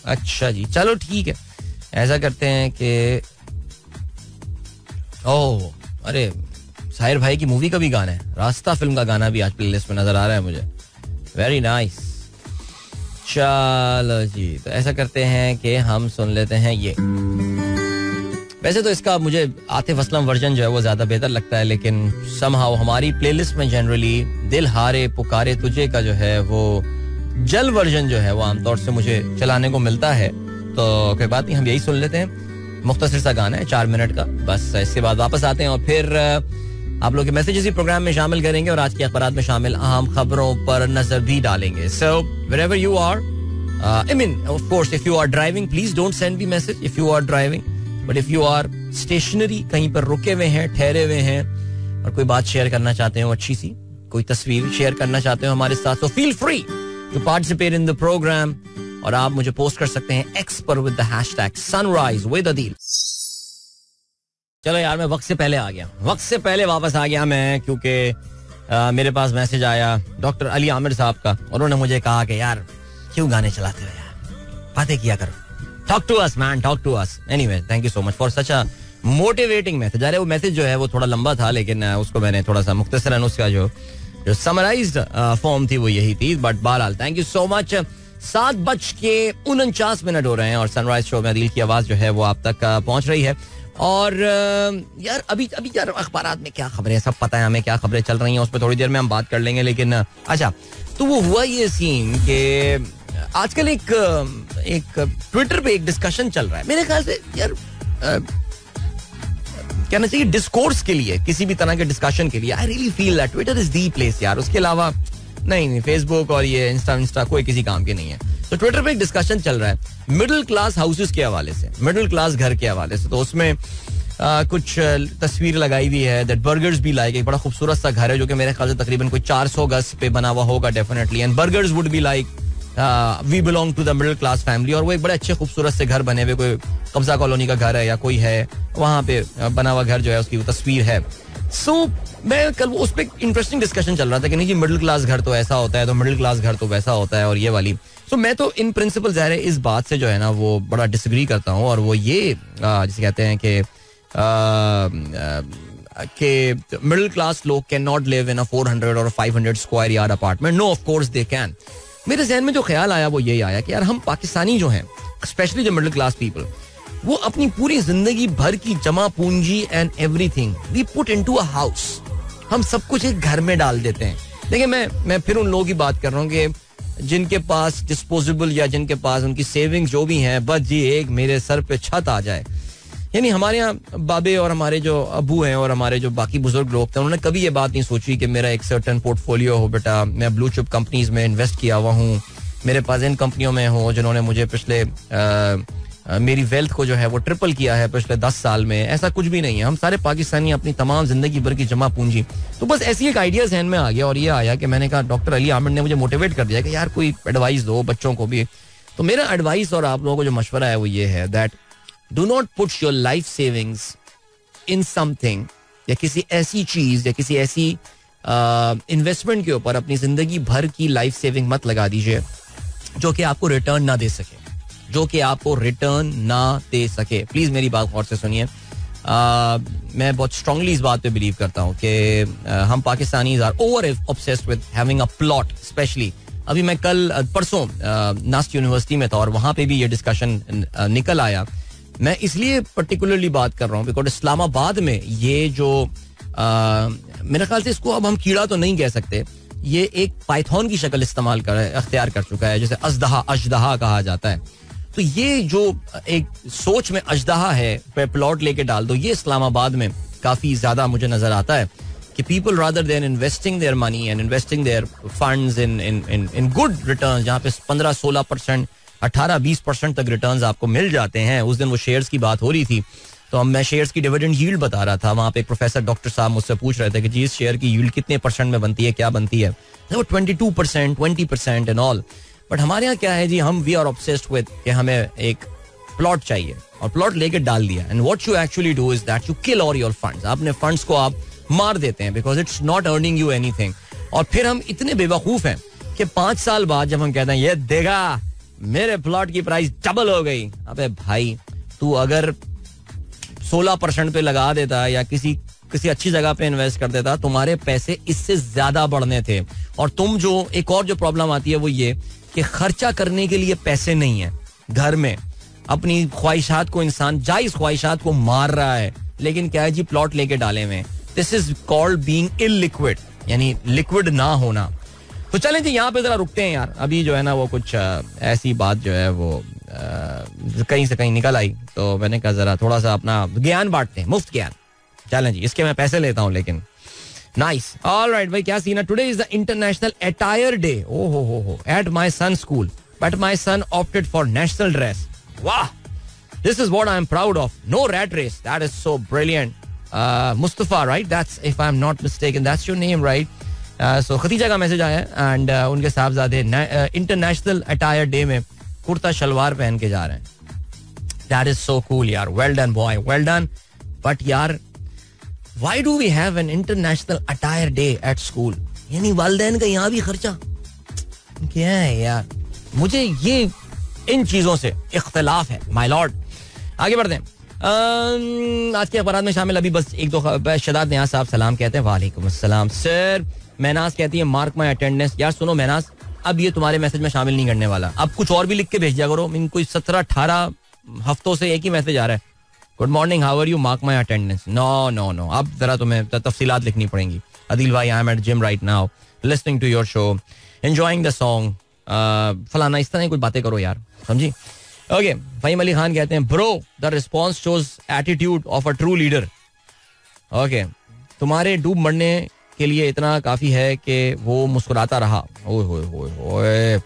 अच्छा जी, चलो ठीक है. ऐसा करते हैं कि ओह, अरे साहिर भाई की मूवी का भी गाना है, रास्ता फिल्म का गाना भी आज प्लेलिस्ट में नजर आ रहा है मुझे. Very nice. चलो जी, तो ऐसा करते हैं कि हम सुन लेते हैं ये. वैसे तो इसका मुझे आतिफ असलम वर्जन जो है वो ज्यादा बेहतर लगता है, लेकिन समहाउ हमारी प्लेलिस्ट में जनरली दिल हारे पुकारे तुझे का जो है वो जल वर्जन जो है वो आमतौर से मुझे चलाने को मिलता है. तो कोई बात नहीं, हम यही सुन लेते हैं. मुख्तसर सा गाना है, 4 मिनट का बस. इसके बाद वापस आते हैं और फिर आप लोग के मैसेजेस भी प्रोग्राम में शामिल करेंगे और आज के अखबारात में शामिल अहम खबरों पर नजर भी डालेंगे. So wherever you are, I mean, of course, if you are driving, please don't send me message if you are driving. But if you are stationary, कहीं पर रुके हुए हैं, ठहरे हुए हैं और कोई बात शेयर करना चाहते हो, अच्छी सी कोई तस्वीर शेयर करना चाहते हो हमारे साथ, तो feel free to participate in the program. और आप मुझे पोस्ट कर सकते हैं X पर with the hashtag Sunrise with Adil. चलो यार, मैं वक्त से पहले आ गया, वक्त से पहले वापस आ गया मैं, क्योंकि मेरे पास मैसेज आया डॉक्टर अली आमिर साहब का. उन्होंने मुझे कहा कि यार क्यों गाने चलाते हो यार, बातें किया करो. Talk to us man, talk to us. Anyway, thank you so much for such a motivating message. अरे वो मैसेज जो है वो थोड़ा लंबा था, लेकिन उसको मैंने थोड़ा सा मुख्तसरन उसका जो समराइज्ड फॉर्म थी वो यही थी. बट बहरहाल थैंक यू सो मच. 7:49 हो रहे हैं और सनराइज शो में अदील की आवाज जो है वो आप तक पहुंच रही है. और यार अभी यार अखबारात में क्या खबरें, सब पता है हमें क्या खबरें चल रही हैं, उस पर थोड़ी देर में हम बात कर लेंगे. लेकिन अच्छा, तो वो हुआ ये सीन कि आजकल एक ट्विटर पे एक डिस्कशन चल रहा है. मेरे ख्याल से यार कहना चाहिए डिस्कोर्स के लिए, किसी भी तरह के डिस्कशन के लिए, I really feel that Twitter is the place यार. उसके अलावा नहीं, फेसबुक और ये इंस्टा कोई किसी काम के नहीं है. तो ट्विटर पे एक डिस्कशन चल रहा है मिडिल क्लास हाउसेस के हवाले से, मिडिल क्लास घर के हवाले से. तो उसमें कुछ तस्वीर लगाई हुई है दैट बर्गर्स भी लाइक, एक बड़ा खूबसूरत सा घर है जो कि मेरे ख्याल से तकरीबन कोई 400 गज पे बना हुआ होगा definitely. And burgers would be like we belong to the middle class family. और वो एक बड़े अच्छे खूबसूरत से घर बने हुए, कोई कब्जा कॉलोनी का घर है या कोई है वहां पे बना हुआ घर जो है उसकी वो तस्वीर है. सो मैं कल उस पर इंटरेस्टिंग डिस्कशन चल रहा था कि नहीं जी मिडिल क्लास घर तो ऐसा होता है, तो मिडिल क्लास घर तो वैसा होता है और ये वाली. सो मैं तो इन प्रिंसिपल ज़ाहिर है इस बात से जो है ना वो बड़ा डिसएग्री करता हूँ. और वो ये जिसे कहते हैं कि मिडिल क्लास लोग can not live in a 400 और 500 square yard apartment. No, of course they can. मेरे जहन में जो ख्याल आया वो यही आया कि यार हम पाकिस्तानी जो हैं, स्पेशली जो मिडिल क्लास पीपल, वो अपनी पूरी जिंदगी भर की जमा पूंजी and everything we put into a house. हम सब कुछ एक घर में डाल देते हैं. देखिए मैं फिर उन लोगों की बात कर रहा हूँ कि जिनके पास डिस्पोजेबल या जिनके पास उनकी सेविंग्स जो भी हैं, बस जी एक मेरे सर पे छत आ जाए. यानी हमारे यहाँ बाबे और हमारे जो अबू हैं और हमारे जो बाकी बुजुर्ग लोग थे, उन्होंने कभी ये बात नहीं सोची कि मेरा एक सर्टन पोर्टफोलियो हो, बेटा मैं ब्लू चिप कंपनीज में इन्वेस्ट किया हुआ हूँ, मेरे पास इन कंपनियों में हो जिन्होंने मुझे पिछले मेरी वेल्थ को जो है वो ट्रिपल किया है पिछले 10 साल में. ऐसा कुछ भी नहीं है. हम सारे पाकिस्तानी अपनी तमाम जिंदगी भर की जमा पूंजी. तो बस ऐसी एक आइडिया जहन में आ गया और ये आया कि मैंने कहा डॉक्टर अली आमिर ने मुझे मोटिवेट कर दिया कि यार कोई एडवाइस दो बच्चों को भी. तो मेरा एडवाइस और आप लोगों को जो मशवरा है वो ये है that do not put your life savings in something, या किसी ऐसी चीज या किसी ऐसी इन्वेस्टमेंट के ऊपर अपनी जिंदगी भर की लाइफ सेविंग मत लगा दीजिए जो कि आपको रिटर्न ना दे सके, जो कि आपको रिटर्न ना दे सके. प्लीज मेरी बात गौर से सुनिए. मैं बहुत स्ट्रांगली इस बात पे बिलीव करता हूँ कि हम Pakistanis are over obsessed with having a plot. Specially अभी मैं कल परसों नास्ट यूनिवर्सिटी में था और वहां पे भी ये डिस्कशन निकल आया. मैं इसलिए पर्टिकुलरली बात कर रहा हूँ बिकॉज इस्लामाबाद में ये जो मेरे ख्याल से इसको अब हम कीड़ा तो नहीं कह सकते, ये एक पाइथन की शक्ल अख्तियार कर चुका है, जैसे अजदहा कहा जाता है. तो ये जो एक सोच में अजदहा है पे प्लॉट लेके डाल दो, ये इस्लामाबाद में काफ़ी ज़्यादा मुझे नज़र आता है कि people rather than investing their money and investing their funds in good returns, जहाँ पे 15-16%, 18-20% तक रिटर्न्स आपको मिल जाते हैं. उस दिन वो शेयर्स की बात हो रही थी, तो अब मैं शेयर्स की डिविडेंड यील्ड बता रहा था. वहाँ पे एक प्रोफेसर डॉक्टर साहब मुझसे पूछ रहे थे कि जी इस शेयर की यील्ड कितने % में बनती है, क्या बनती है. वो 22%, 20% एंड ऑल. बट हमारे यहाँ क्या है जी, हम वी आर ऑब्सेस्ड विद कि हमें एक प्लॉट चाहिए और प्लॉट लेके डाल दिया. And what you actually do is that you kill all your funds. अपने फंड्स को आप मार देते हैं because it's not earning you anything. और फिर हम इतने बेवकूफ हैं कि 5 साल बाद जब हम कहते हैं ये देगा मेरे प्लॉट की प्राइस डबल हो गई. अबे भाई तू अगर 16% पे लगा देता या किसी अच्छी जगह पे इन्वेस्ट कर देता, तुम्हारे पैसे इससे ज्यादा बढ़ने थे. और तुम जो एक और जो प्रॉब्लम आती है वो ये कि खर्चा करने के लिए पैसे नहीं है घर में. अपनी ख्वाहिशात को इंसान जायज ख्वाहिशात को मार रहा है, लेकिन क्या है जी प्लॉट लेके डाले में. This is called being illiquid, यानी लिक्विड ना होना. तो चलें जी यहाँ पे जरा रुकते हैं यार. अभी जो है ना वो कुछ ऐसी बात जो है वो कहीं से कहीं निकल आई, तो मैंने कहा जरा थोड़ा सा अपना ज्ञान बांटते हैं, मुफ्त ज्ञान. चलें जी, इसके मैं पैसे लेता हूँ लेकिन नाइस. ऑलराइट भाई, क्या सीन है. Today is the international attire day. ओहो at my son school, but my son opted for national dress. वाह, this is what I am proud of. No rat race, that is so brilliant. Mustafa, right, that's if I am not mistaken that's your name, right. So Khadija का मैसेज आया है एंड उनके साहबजादे इंटरनेशनल अटायर डे में कुर्ता शलवार पहन के जा रहे हैं. दैट इज सो कूल यार. Well done boy, well done. But यार why do we have an international attire day at school? यानी वालिदैन का यहाँ भी खर्चा क्या है यार. मुझे ये इन चीजों से इख्तिलाफ है माय लॉर्ड. आगे बढ़ते हैं. आज के अखबार में शामिल अभी बस एक दो. शदाद नियाज साहब सलाम कहते हैं. वालेकुम अस्सलाम सर. महनाज कहती है मार्क माय अटेंडेंस. यार सुनो महनाज, अब ये तुम्हारे मैसेज में शामिल नहीं करने वाला. अब कुछ और भी लिख के भेज दिया करो. कोई 17-18 हफ्तों से एक ही मैसेज आ रहा है. Good morning, how are you, mark my attendance. No, अब जरा तुम्हें तफसीलात लिखनी पड़ेंगी. अदिल भाई, I am at gym right now listening to your show, enjoying the song, फलाना. इस तरह की कुछ बातें करो यार, समझी. ओके, फहीम अली खान कहते हैं bro the response shows attitude of a true leader. Okay, तुम्हारे डूब मरने के लिए इतना काफी है कि वो मुस्कुराता रहा. ओए.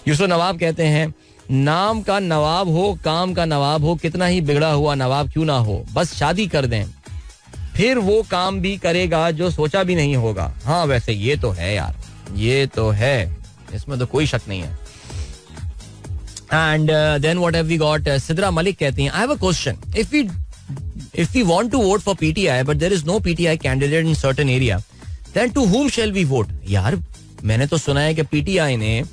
यूसुफ नवाब कहते हैं नाम का नवाब हो, काम का नवाब हो, कितना ही बिगड़ा हुआ नवाब क्यों ना हो, बस शादी कर दें, फिर वो काम भी करेगा जो सोचा भी नहीं होगा. हाँ वैसे ये तो है यार, ये तो है, इसमें तो कोई शक नहीं है. And then what have we got. Sidra Malik कहती हैं I have a question. If we want to vote for PTI but there is no PTI candidate in certain area, then to whom shall we vote? यार मैंने तो सुना है कि पीटीआई ने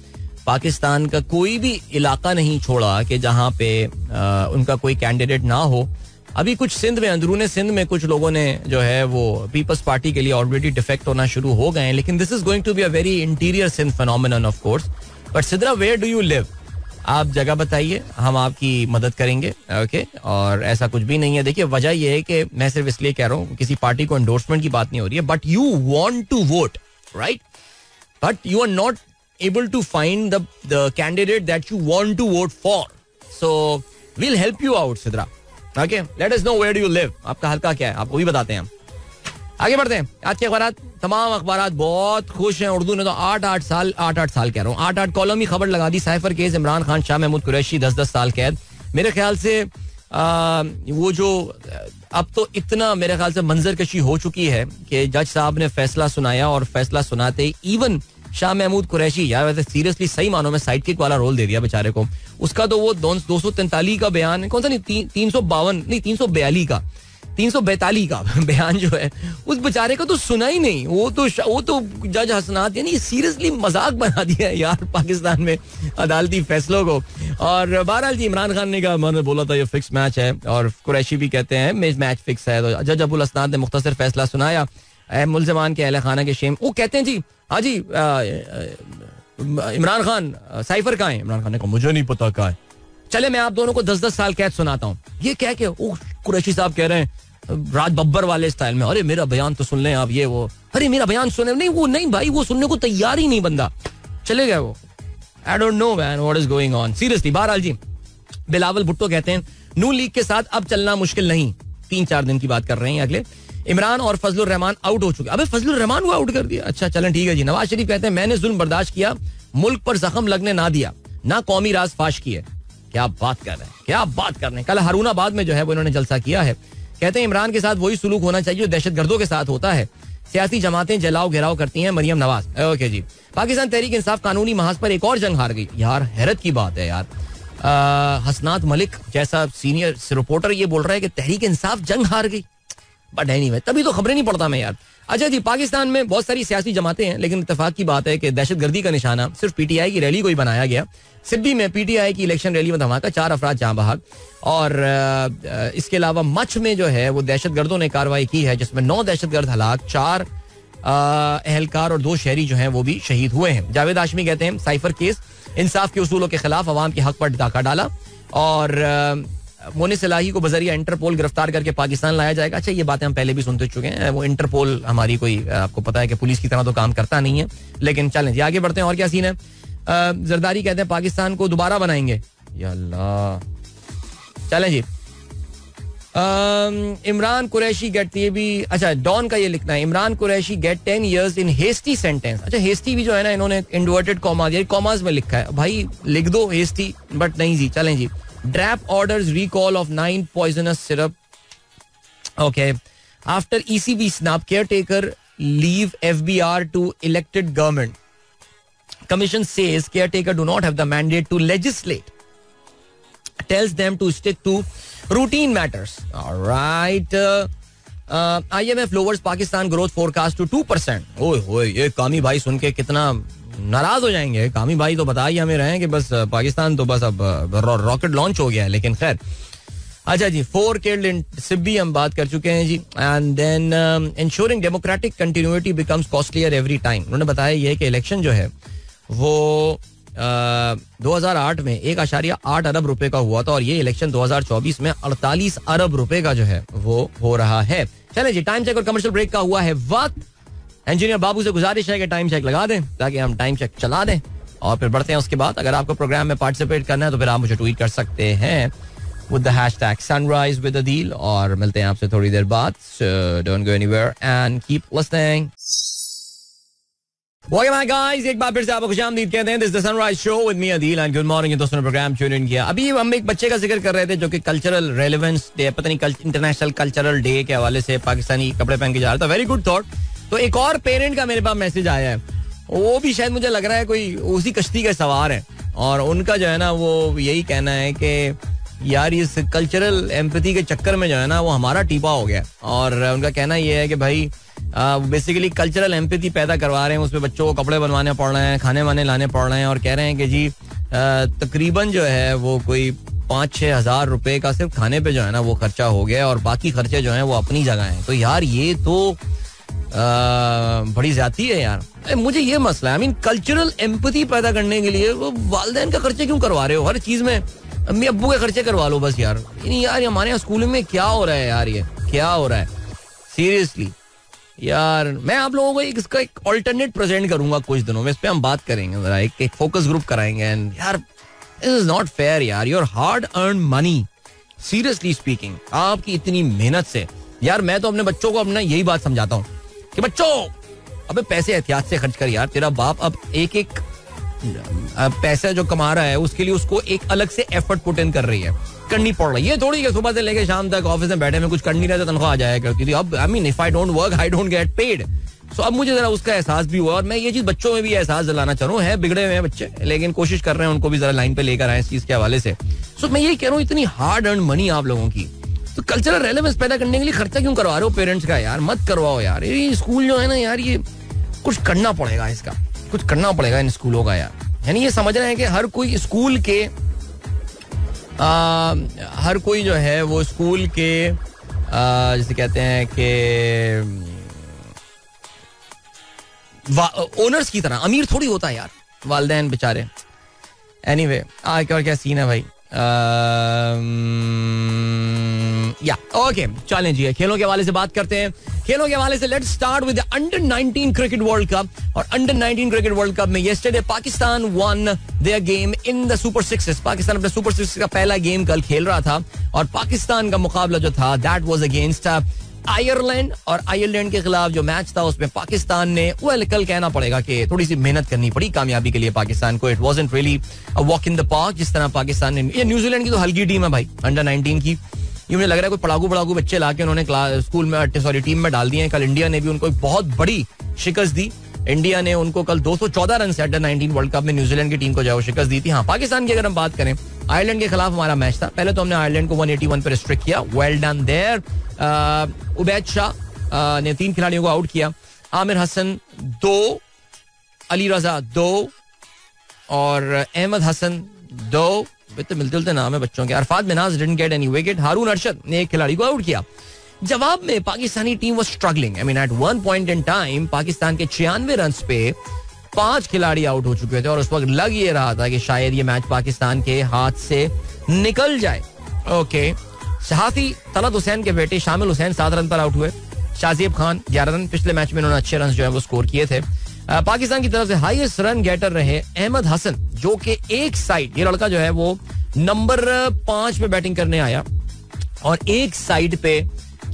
पाकिस्तान का कोई भी इलाका नहीं छोड़ा कि जहां पे उनका कोई कैंडिडेट ना हो. अभी कुछ सिंध में, अंदरूने सिंध में कुछ लोगों ने जो है वो पीपल्स पार्टी के लिए ऑलरेडी डिफेक्ट होना शुरू हो गए हैं, लेकिन this is going to be a very interior Sindh phenomenon of course. But Sidra, where do you live? आप जगह बताइए, हम आपकी मदद करेंगे. ओके, और ऐसा कुछ भी नहीं है. देखिए वजह यह है कि मैं सिर्फ इसलिए कह रहा हूँ, किसी पार्टी को एंडोर्समेंट की बात नहीं हो रही है, but you want to vote, right, but you are not able to find the candidate that you want to vote for. So we'll help you out, Sidra. Okay, let us know where do you live. आपका हल्का क्या है, आपको भी बताते हैं हम. आगे बढ़ते हैं. आज के अखबारात, तमाम अखबारात बहुत खुश हैं. उर्दू ने तो 8-8 साल कह रहा हूँ, 8-8 कॉलम ही खबर लगा दी. साइफर केस, इमरान खान, शाह महमूद कुरैशी 10-10 साल कैद. मेरे ख्याल से वो जो अब तो इतना मेरे ख्याल से मंजर कशी हो चुकी है कि जज साहब ने फैसला सुनाया और फैसला सुनाते ही इवन शाह महमूद कुरैशी, यार वैसे सीरियसली सही मानों में साइड किक वाला रोल दे दिया बेचारे को. उसका तो वो 243 का बयान, कौन सा नहीं, 342 का 342 का बयान जो है उस बेचारे का तो सुना ही नहीं. वो तो जज हसनात, यानी सीरियसली मजाक बना दिया है यार पाकिस्तान में अदालती फैसलों को. और बहरहाल जी, इमरान खान ने कहा, मैंने बोला था ये फिक्स मैच है, और कुरैशी भी कहते हैं मैच फिक्स है. तो जज अबुल असनाद ने मुख्तसर फैसला सुनाया. मुलजमान के अहले खाना के शेम, वो कहते हैं जी हाँ जी इमरान खान साइफर कहाँ है. इमरान खान ने कहा मुझे नहीं पता कहाँ है. चले मैं आप दोनों को 10-10 साल कैद सुनाता हूँ. ये कह के कुरैशी साहब कह रहे हैं राज बब्बर वाले स्टाइल में, अरे मेरा बयान तो सुन लें आप, ये वो, अरे मेरा बयान सुने. नहीं वो नहीं भाई, वो सुनने को तैयार ही नहीं बंदा. चले गए वो. I don't know man what is going on seriously. बहरहाल जी, बिलावल भुट्टो कहते हैं नून लीग के साथ अब चलना मुश्किल नहीं. 3-4 दिन की बात कर रहे हैं अगले. इमरान और फजलुर रहमान आउट हो चुके. अबे फजलुर रहमान को आउट कर दिया. अच्छा चलें ठीक है जी. नवाज शरीफ कहते हैं मैंने जुल्म बर्दाश्त किया, मुल्क पर जख्म लगने ना दिया, ना कौमी राज फाश किए. क्या बात कर रहे हैं, क्या बात कर रहे हैं. कल हारूनाबाद में जो है वो इन्होंने जलसा किया है. कहते हैं इमरान के साथ वही सुलूक होना चाहिए जो दहशतगर्दों के साथ होता है. सियासी जमातें जलाओ घेराव करती हैं. मरियम नवाज. ओके जी. पाकिस्तान तहरीक इंसाफ कानूनी महाज पर एक और जंग हार गई. यार हैरत की बात है यार. हसनात मलिक जैसा सीनियर रिपोर्टर ये बोल रहा है कि तहरीक इंसाफ जंग हार गई. बट एनीवे तभी तो खबरें नहीं पढ़ता मैं यार. अच्छा जी. पाकिस्तान में बहुत सारी सियासी जमातें हैं लेकिन इत्तेफाक की बात है कि दहशतगर्दी का निशाना सिर्फ पीटीआई की रैली को ही बनाया गया. सिब्बी में पीटीआई की इलेक्शन रैली में धमाका, 4 अफराद जान बहक. और इसके अलावा मच में जो है वो दहशतगर्दों ने कार्रवाई की है जिसमें 9 दहशतगर्द हलाक, 4 एहलकार और 2 शहरी जो हैं वो भी शहीद हुए हैं. जावेद हाशमी कहते हैं साइफर केस इंसाफ के उसूलों के खिलाफ अवाम के हक पर डाका डाला और मोने सलाही को बजरिया इंटरपोल गिरफ्तार करके पाकिस्तान लाया जाएगा. अच्छा ये बातें हम पहले भी सुनते चुके हैं. वो इंटरपोल हमारी कोई आपको पता है कि पुलिस की तरह तो काम करता नहीं है. लेकिन चलें जी आगे बढ़ते हैं. और क्या सीन है. जरदारी कहते हैं पाकिस्तान को दोबारा बनाएंगे. या अल्लाह. चलें जी. इमरान कुरैशी गेट, ये भी अच्छा डॉन का ये लिखना है. इमरान कुरैशी गेट 10 years इन हेस्टी सेंटेंस. अच्छा हेस्टी भी जो है ना इन्होंने इन्वर्टेड कॉमा दिया, कॉमास में लिखा है. भाई लिख दो हेस्टी बट नहीं जी. चलें जी. DRAP orders recall of 9 poisonous syrup. Okay. After ECB snap caretaker leave FBR to elected government. Commission says caretaker do not have the mandate to legislate. Tells them to stick to routine matters. All right. IMF lowers Pakistan growth forecast to 2%. ओए ये कामी भाई सुन के कितना नाराज हो जाएंगे. कामी भाई तो बता ही हमें रहे हैं कि बस पाकिस्तान तो बस अब रॉकेट लॉन्च हो गया है. लेकिन खैर. अच्छा जी. 4 killed in सिब्बी हम बात कर चुके हैं जी. And then ensuring democratic continuity becomes costlier every time. उन्होंने बताया ये कि इलेक्शन जो है वो 2008 में 1.8 अरब रुपए का हुआ था और ये इलेक्शन 2024 में 48 अरब रुपए का जो है वो हो रहा है. चलें जी. टाइम चेक और कमर्शियल ब्रेक का हुआ है वक्त. इंजीनियर बाबू से गुजारिश है कि टाइम चेक लगा दें ताकि हम टाइम चेक चला दें और फिर बढ़ते हैं. उसके बाद अगर आपको प्रोग्राम में पार्टिसिपेट करना है तो फिर आप मुझे ट्वीट कर सकते हैं with the hashtag sunrise with Adil और मिलते हैं आपसे थोड़ी देर बाद. So don't go anywhere and keep listening. Welcome back guys. एक बार फिर से आपको खुशामदीद कहते हैं. This is the Sunrise Show with me Adil and good morning. दोस्तों ने प्रोग्राम ट्यून इन किया. अभी हम एक बच्चे का जिक्र कर रहे थे जो कि कल्चरल रेलेवेंस डे, पता नहीं इंटरनेशनल कल्चरल डे के हवाले से पाकिस्तानी कपड़े पहन के जा रहा था. Very good thought. तो एक और पेरेंट का मेरे पास मैसेज आया है. वो भी शायद मुझे लग रहा है कोई उसी कश्ती के सवार है और उनका जो है ना वो यही कहना है कि यार इस कल्चरल एम्पैथी के चक्कर में जो है ना वो हमारा टीपा हो गया. और उनका कहना ये है कि भाई बेसिकली कल्चरल एम्पैथी पैदा करवा रहे हैं. उसमें बच्चों को कपड़े बनवाने पड़ रहे हैं, खाने वाने लाने पड़ रहे हैं और कह रहे हैं कि जी तकरीबन जो है वो कोई 5-6 हज़ार रुपए का सिर्फ खाने पे जो है ना वो खर्चा हो गया और बाकी खर्चे जो हैं वो अपनी जगह हैं. तो यार ये तो बड़ी ज्यादती है यार. मुझे ये मसला है. आई मीन कल्चरल एम्पैथी पैदा करने के लिए वो वालिदैन का खर्चे क्यों करवा रहे हो. हर चीज में अम्मी अब्बू के खर्चे करवा लो बस यार. यार हमारे यहाँ स्कूल में क्या हो रहा है यार. ये क्या हो रहा है सीरियसली यार. मैं आप लोगों को इसका एक ऑल्टरनेट प्रेजेंट करूंगा कुछ दिनों में. इस पे हम बात करेंगे जरा. एक फोकस ग्रुप कराएंगे. एंड यार दिस इज नॉट फेयर यार. Your hard earn money seriously speaking आपकी इतनी मेहनत से. यार मैं तो अपने बच्चों को अपना यही बात समझाता हूँ कि बच्चों अबे पैसे एहतियात से खर्च कर यार. तेरा बाप अब एक पैसा जो कमा रहा है उसके लिए उसको एक अलग से एफर्ट पुट इन कर रही है, करनी पड़ रही है. ये थोड़ी है सुबह से लेकर शाम तक ऑफिस में बैठे में कुछ कर नहीं रहे तो तनख्वाह आ जाया करती थी. अब I mean if I don't work I don't get paid. So अब मुझे जरा उसका एहसास भी हुआ और मैं ये चीज बच्चों में भी एहसास दिलाना चाह रहा हूँ. है बिगड़े हुए हैं बच्चे लेकिन कोशिश कर रहे हैं उनको भी जरा लाइन पे लेकर आए इस चीज के हवाले से. सो मैं ये कह रहा हूँ इतनी हार्ड अर्न मनी आप लोगों की तो कल्चरल रेलेवेंस पैदा करने के लिए खर्चा क्यों करवा रहे हो पेरेंट्स का. यार मत करवाओ यार. ये स्कूल जो है ना यार ये कुछ करना पड़ेगा. इसका कुछ करना पड़ेगा इन स्कूलों का यार. यानी ये समझ रहे हैं कि हर कोई स्कूल के हर कोई जो है वो स्कूल के जैसे कहते हैं कि ओनर्स की तरह अमीर थोड़ी होता है यार वालिदैन बेचारे. एनीवे और क्या सीन है भाई. या ओके चलें जी खेलों के हवाले से बात करते हैं. खेलों के हवाले से let's start with the under 19 cricket world cup. और अंडर 19 क्रिकेट वर्ल्ड कप में yesterday Pakistan one their game in the super sixes. Pakistan अपने सुपर सिक्स का पहला गेम कल खेल रहा था और पाकिस्तान का मुकाबला जो था दैट वाज अगेंस्ट आयरलैंड, और आयरलैंड के खिलाफ जो मैच था उसमें पाकिस्तान ने कल कहना पड़ेगा कि थोड़ी सी मेहनत करनी पड़ी कामयाबी के लिए पाकिस्तान को. It wasn't really a walk in the park जिस तरह पाकिस्तान ने. ये न्यूजीलैंड की तो हल्की टीम है भाई, अंडर 19 की. ये मुझे लग रहा है कोई पढ़ाकू बच्चे लाके उन्होंने स्कूल में टीम में डाल दिए हैं. कल इंडिया ने भी उनको एक बहुत बड़ी शिकस्त दी. इंडिया ने उनको कल 214 रन से अंडर 19 वर्ल्ड कप में न्यूजीलैंड की टीम को जो शिकस्त दी थी. हाँ, पाकिस्तान की अगर हम बात करें, आयरलैंड के खिलाफ हमारा मैच था. पहले तो हमने आयरलैंड को 181 पर रिस्ट्रिक्ट किया. Well done there. Ubaid Shah ने 3 खिलाड़ियों को आउट किया. आमिर हसन 2, अली रजा 2 और अहमद हसन 2. मिलते जुलते नाम है बच्चों के. Arafat Minhas didn't get any wicket. Haroon Arshad ने एक खिलाड़ी को आउट किया. जवाब में Pakistani team was struggling. I mean at one point in time Pakistan के 96 रन पे 5 खिलाड़ी आउट हो चुके थे और उस वक्त लग ये रहा था कि शायद ये मैच पाकिस्तान के हाथ से निकल जाए. ओके, सहाफी तलत हुसैन के बेटे शामिल हुसैन 7 रन पर आउट हुए. शाजीब खान 11 रन. पिछले मैच में उन्होंने अच्छे रन जो है वो स्कोर किए थे. पाकिस्तान की तरफ से हाईएस्ट रन गेटर रहे अहमद हसन, जो कि एक साइड, ये लड़का जो है वो नंबर 5 पे बैटिंग करने आया और एक साइड पे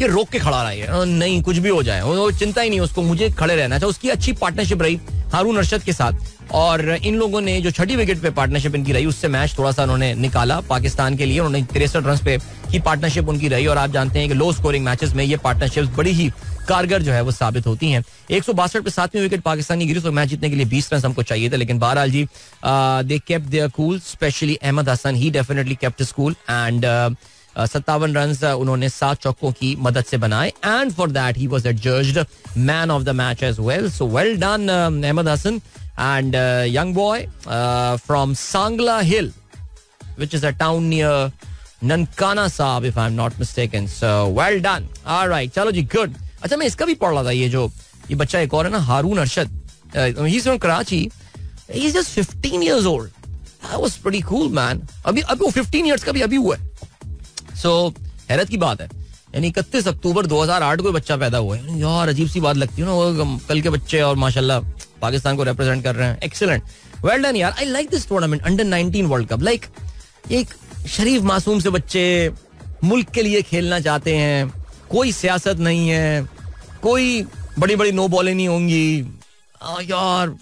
ये रोक के खड़ा रहा है. नहीं, कुछ भी हो जाए वो चिंता ही नहीं उसको, मुझे खड़े रहना था. उसकी अच्छी पार्टनरशिप रही हारून अरशद के साथ और इन लोगों ने जो 6ठी विकेट पे पार्टनरशिप इनकी रही उससे मैच थोड़ा सा उन्होंने निकाला पाकिस्तान के लिए. उन्होंने 63 रन पे की पार्टनरशिप उनकी रही और आप जानते हैं कि लो स्कोरिंग मैचेस में ये पार्टनरशिप बड़ी ही कारगर जो है वो साबित होती हैं. 162 पे 7वीं विकेट पाकिस्तान की गिरी तो मैच जीतने के लिए 20 रन हमको चाहिए थे. लेकिन बहरहाल जी they kept their cool, especially Ahmad Hasan. He definitely kept his cool and 57 run उन्होंने 7 चौकों की मदद से बनाए. And for that he was adjudged man of the match as well. So well done Ahmad Hasan and young boy from Sangla Hill, which is a town near Nankana Sahib, if I'm not mistaken. So well done. All right, चलो जी, good. अच्छा, मैं इसका भी पढ़ रहा था, ये बच्चा एक और है ना, हारून Arshad. He's from Karachi. He's just 15 years old. That was pretty cool, man. अभी वो 15 years का भी अभी हुआ है. So हैरत की बात है, यानी 31 अक्टूबर 2008 को बच्चा पैदा हुआ है. यार अजीब सी बात लगती है ना, वो कल के बच्चे और माशाल्लाह पाकिस्तान को रिप्रेजेंट कर रहे हैं. एक्सीलेंट, वेल डन यार. I like this tournament, under 19 world cup. Like एक शरीफ मासूम से बच्चे मुल्क के लिए खेलना चाहते हैं. कोई सियासत नहीं है, कोई बड़ी बड़ी नो बॉलें नहीं होंगी. यार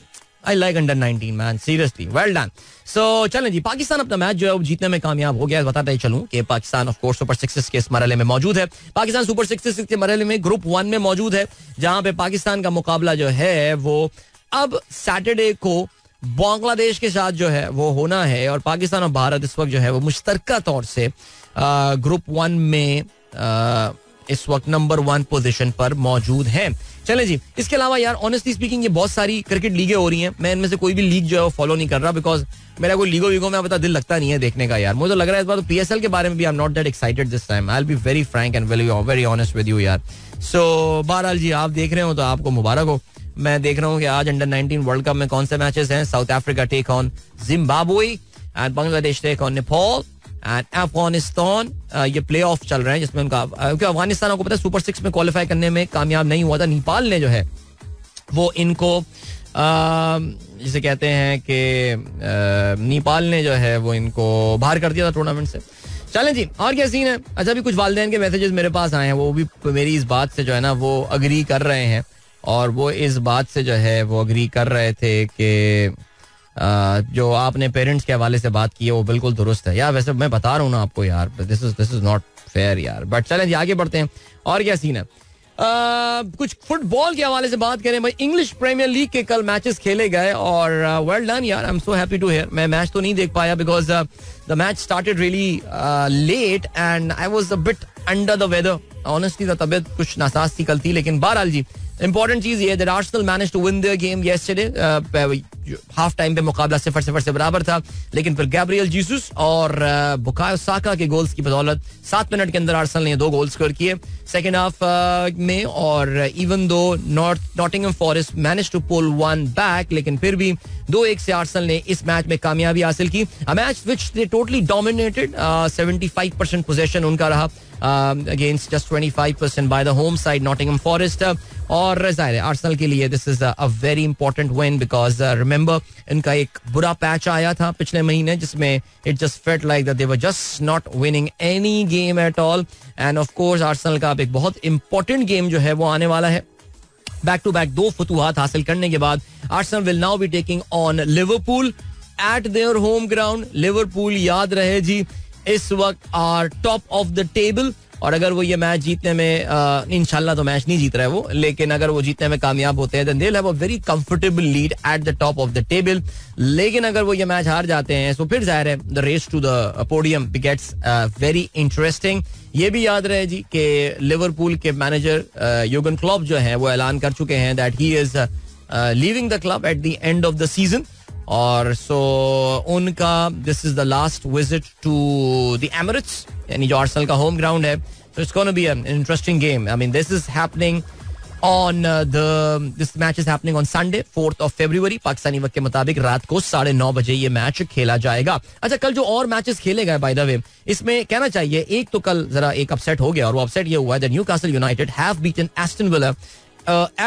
I like under 19 man, seriously well done. So चलें जी, पाकिस्तान अपना मैच जो है वो जीतने में कामयाब हो गया. बताता ही चलूं कि पाकिस्तान ऑफ कोर्स सुपर 6 के इस मरहले में मौजूद है. पाकिस्तान सुपर 6 के मरहले में ग्रुप 1 में मौजूद है, जहां पे पाकिस्तान का मुकाबला जो है वो अब सैटरडे को बांग्लादेश के साथ जो है वो होना है. और पाकिस्तान और भारत इस वक्त जो है वो मुश्तरका तौर से ग्रुप 1 में इस वक्त नंबर 1 पोजीशन पर मौजूद हैं. चलें जी, इसके अलावा यार ऑनेस्टली स्पीकिंग ये बहुत सारी क्रिकेट लीगें हो रही हैं. मैं इनमें से कोई भी लीग जो है वो फॉलो नहीं कर रहा, बिकॉज मेरा कोई लीगो में पता दिल लगता नहीं है देखने का. यार मुझे तो लग रहा है इस बार तो PSL के बारे में भी आई am not that excited this time. I will be very Frank and very honest with you यार. सो बहरहाल जी, आप देख रहे हो तो आपको मुबारक हो. मैं देख रहा हूँ कि आज अंडर 19 वर्ल्ड कप में कौन से मैचेस हैं. South Africa take on Zimbabwe and Bangladesh take on Nepal and Afghanistan. ये प्ले ऑफ चल रहे हैं जिसमें उनका, क्योंकि अफगानिस्तान आपको पता है सुपर 6 में क्वालिफाई करने में कामयाब नहीं हुआ था. नेपाल ने जो है वो इनको जिसे कहते हैं कि नेपाल ने जो है वो इनको बाहर कर दिया था टूर्नामेंट से. चलें जी, और क्या सीन है. अच्छा, भी कुछ वालिदैन के मैसेजेस मेरे पास आए हैं, वो भी मेरी इस बात से जो है ना वो अग्री कर रहे हैं. और वो इस बात से जो है वो अग्री कर रहे थे कि जो आपने पेरेंट्स के हवाले से बात की है वो बिल्कुल दुरुस्त है. यार वैसे मैं बता रहा हूँ ना आपको यार, दिस इज नॉट फेयर यार. बट चलें जी, आगे बढ़ते हैं. और क्या सीन है, कुछ फुटबॉल के हवाले से बात करें भाई. इंग्लिश प्रीमियर लीग के कल मैचेस खेले गए और वेल डन यार. I am so happy to hear. मैं मैच तो नहीं देख पाया because the match started really late and I was a bit under the weather. Honestly तबीयत कुछ नासाज सी कल थी. लेकिन बहरहाल जी, इंपॉर्टेंट चीज ये that Arsenal managed to win their game yesterday. Half time पे मुकाबला 0-0 से बराबर था, लेकिन फिर गैब्रियल जीसस और बुकायो साका के गोल्स की बदौलत 7 मिनट के अंदर आर्सेनल ने 2 गोल स्कोर किए सेकेंड हाफ में. और इवन दो Nottingham Forest managed to pull 1 back, लेकिन फिर भी 2-1 से आर्सेनल ने इस मैच में कामयाबी हासिल की. A match which they totally dominated. 75% possession उनका रहा against just 25% by the home side Nottingham forest. और जाहिर है आर्सेनल के लिए this is a very important win because remember इनका एक बुरा पैच आया था पिछले महीने जिसमें it just felt like that they were just not winning any game at all. End of course Arsenal का अब एक बहुत इंपॉर्टेंट गेम जो है वो आने वाला है. बैक टू बैक 2 फतूहात हासिल करने के बाद Arsenal will now be taking on Liverpool at their home ground. Liverpool याद रहे जी इस वक्त are top of the table और अगर वो ये मैच जीतने में इंशाल्लाह तो मैच नहीं जीत रहे वो, लेकिन अगर वो जीतने में कामयाब होते हैं then they will have a very comfortable lead at the top of the table. लेकिन अगर वो ये मैच हार जाते हैं तो फिर जाहिर है the race to the podium gets very interesting. ये भी याद रहे जी कि लिवरपूल के मैनेजर यूर्गन क्लॉप जो है वो ऐलान कर चुके हैं that he is leaving the club at the end of the season. और सो उनका this is the last visit to the Emirates यानी जो आर्सेनल का होम ग्राउंड है. So it's gonna be an interesting game. I mean this is happening on this match is happening on Sunday 4th of February Pakistani वक्त के मुताबिक रात को 9:30 बजे ये मैच खेला जाएगा. अच्छा कल जो और मैचेस खेले गए बाय द वे इसमें कहना चाहिए एक तो कल जरा एक अपसेट हो गया और वो अपसेट ये हुआ that Newcastle United have beaten Aston Villa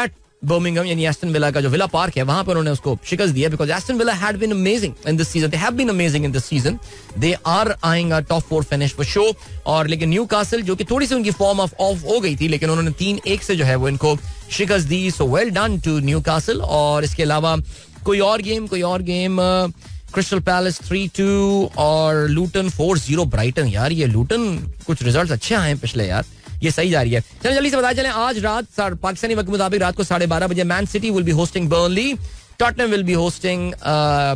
at Birmingham यानी एस्टन विला का जो विला पार्क है वहां पर उन्होंने उसको शिकस्त दिया because Aston Villa had been amazing in this season. They have been amazing in this season. They are eyeing a top 4 finish for show. और लेकिन न्यूकासल जो कि थोड़ी सी उनकी फॉर्म ऑफ हो गई थी लेकिन उन्होंने 3-1 से जो है वो इनको शिकस्त दी. So well done to Newcastle. और इसके अलावा कोई और गेम क्रिस्टल पैलेस 3-2 और लूटन 4-0 ब्राइटन. यार ये लूटन कुछ रिजल्ट अच्छे आए हैं पिछले यार, ये सही जा रही है. चलो जल्दी से बताया चलें आज रात पाकिस्तानी वक्त के मुताबिक रात को 12:30 बजे Man City will be hosting Burnley, Tottenham will be hosting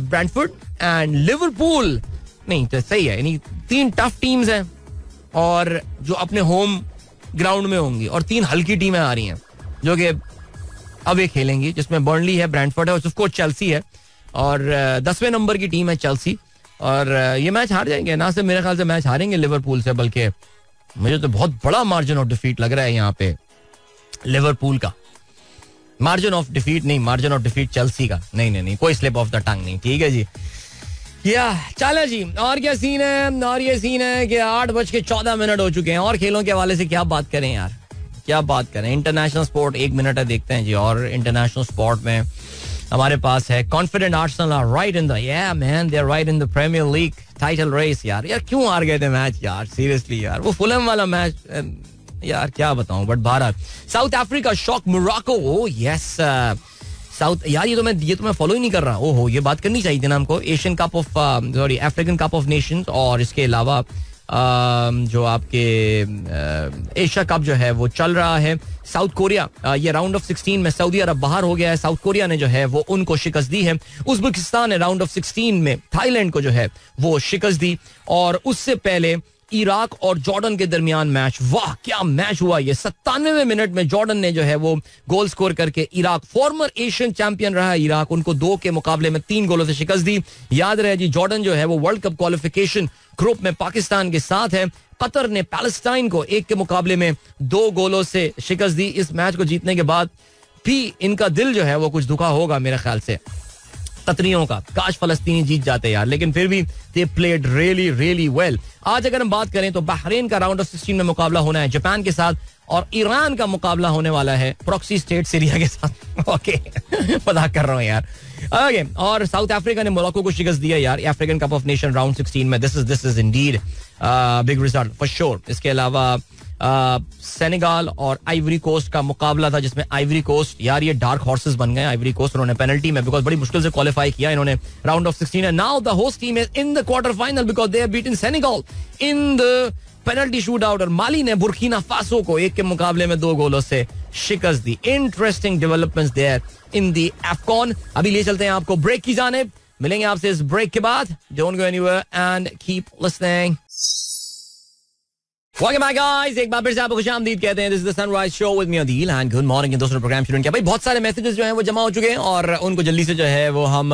Brentford and Liverpool. नहीं तो सही है यानी 3 टफ टीम्स हैं और जो अपने होम ग्राउंड में होंगी और 3 हल्की टीमें आ रही हैं जो कि अब ये खेलेंगी जिसमें बर्नली है, ब्रेंटफोर्ड है और उसको चेल्सी है और 10वें नंबर की टीम है चेल्सी. और ये मैच हार जाएंगे. ना सिर्फ मेरे ख्याल से मैच हारेंगे लिवरपूल से बल्कि मुझे तो बहुत बड़ा मार्जिन ऑफ डिफीट लग रहा है यहाँ पे लिवरपूल का. मार्जिन ऑफ डिफीट चेल्सी का. नहीं कोई स्लिप ऑफ द टंग नहीं. ठीक है जी या चलो जी. और क्या सीन है और ये सीन है कि 8:14 हो चुके हैं और खेलों के हवाले से क्या बात करें यार, क्या बात करें. इंटरनेशनल स्पोर्ट 1 मिनट है देखते हैं जी. और इंटरनेशनल स्पोर्ट में हमारे पास है confident Arsenal are right in the man they are right in the Premier League title race. यार क्यों हार गए थे मैच यार सीरियसली यार. वो फुलहम वाला मैच यार क्या बताऊं. बट बहरहाल south Africa shock Morocco. Oh yes south यार ये तो मैं फॉलो ही नहीं कर रहा. ओहो ये बात करनी चाहिए थी ना हमको. Asian cup of African cup of Nations और इसके अलावा जो आपके एशिया कप जो है वो चल रहा है. साउथ कोरिया ये राउंड ऑफ 16 में सऊदी अरब बाहर हो गया है. साउथ कोरिया ने जो है वो उनको शिकस्त दी है. उज्बेकिस्तान ने राउंड ऑफ 16 में थाईलैंड को जो है वो शिकस्त दी. और उससे पहले इराक और जॉर्डन के दरमियान मैच, वाह क्या मैच हुआ ये. 97वें मिनट में जॉर्डन ने जो है वो गोल स्कोर करके इराक फॉर्मर एशियन चैंपियन रहा है इराक, उनको 2 के मुकाबले में 3 गोलों से शिकस्त दी. याद रहे जी जॉर्डन जो है वो वर्ल्ड कप क्वालिफिकेशन ग्रुप में पाकिस्तान के साथ है. कतर ने पैलेस्टाइन को 1 के मुकाबले में 2 गोलों से शिकस्त दी. इस मैच को जीतने के बाद भी इनका दिल जो है वो कुछ दुखा होगा मेरे ख्याल से कतरियों का. काश फलस्तीनी जीत जाते यार, लेकिन फिर भी they played really really well. आज अगर हम बात करें तो बहरीन का राउंड ऑफ 16 में मुकाबला होना है जापान के साथ और ईरान का मुकाबला होने वाला है प्रॉक्सी स्टेट सीरिया के साथ. ओके मजाक कर रहा हूँ यार. ओके और साउथ अफ्रीका ने मोरक्को को शिकस्त दिया यार African cup of nation round 16 में. This is Indeed big result for sure. इसके अलावा सेनेगाल और आइवरी कोस्ट का मुकाबला था जिसमें आइवरी कोस्ट यार ये डार्क हॉर्सेस बन गए. आइवरी कोस्ट उन्होंने पेनल्टी में बिकॉज बड़ी मुश्किल से क्वालिफाई किया इन्होंने round of 16 and now the host team is in the quarter final because they have beaten Senegal in the penalty shoot out. और माली ने बुर्किना फासो को 1 के मुकाबले में 2 गोलों से शिकस्त दी. Interesting developments there in the AFCON. अभी ले चलते हैं आपको ब्रेक की जानिब. मिलेंगे आपसे इस ब्रेक के बाद. Don't go anywhere and keep listening. Welcome back guys. एक बार फिर से आपको खुशामदीद कहते हैं. This is the Sunrise Show with me Adil and good morning. इन दोस्तों प्रोग्राम शुरू किया भाई. बहुत सारे मैसेजेस जो हैं वो जमा हो चुके हैं और उनको जल्दी से जो है वो हम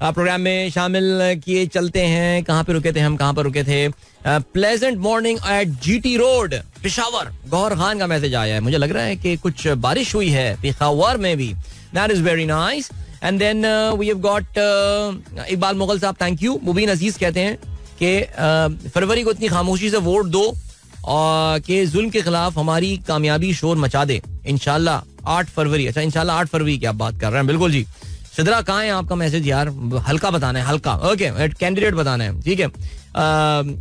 प्रोग्राम में शामिल किए चलते हैं. कहाँ पे रुके थे pleasant morning at GT road Peshawar. Gohar Khan का मैसेज आया है. मुझे लग रहा है कि कुछ बारिश हुई है पेशावर में भी. That is very nice. And then we have got Iqbal Mughal साहब, थैंक यू. मुबीन अजीज कहते हैं कि फरवरी को इतनी खामोशी से वोट दो और के जुल्म के खिलाफ हमारी कामयाबी शोर मचा दे इंशाल्लाह 8 फरवरी। अच्छा इंशाल्लाह 8 फरवरी की आप बात कर रहे हैं, बिल्कुल जी। सिदरा कहाँ है आपका मैसेज यार, हल्का बताना है, हल्का ओके, कैंडिडेट बताना है, ठीक है।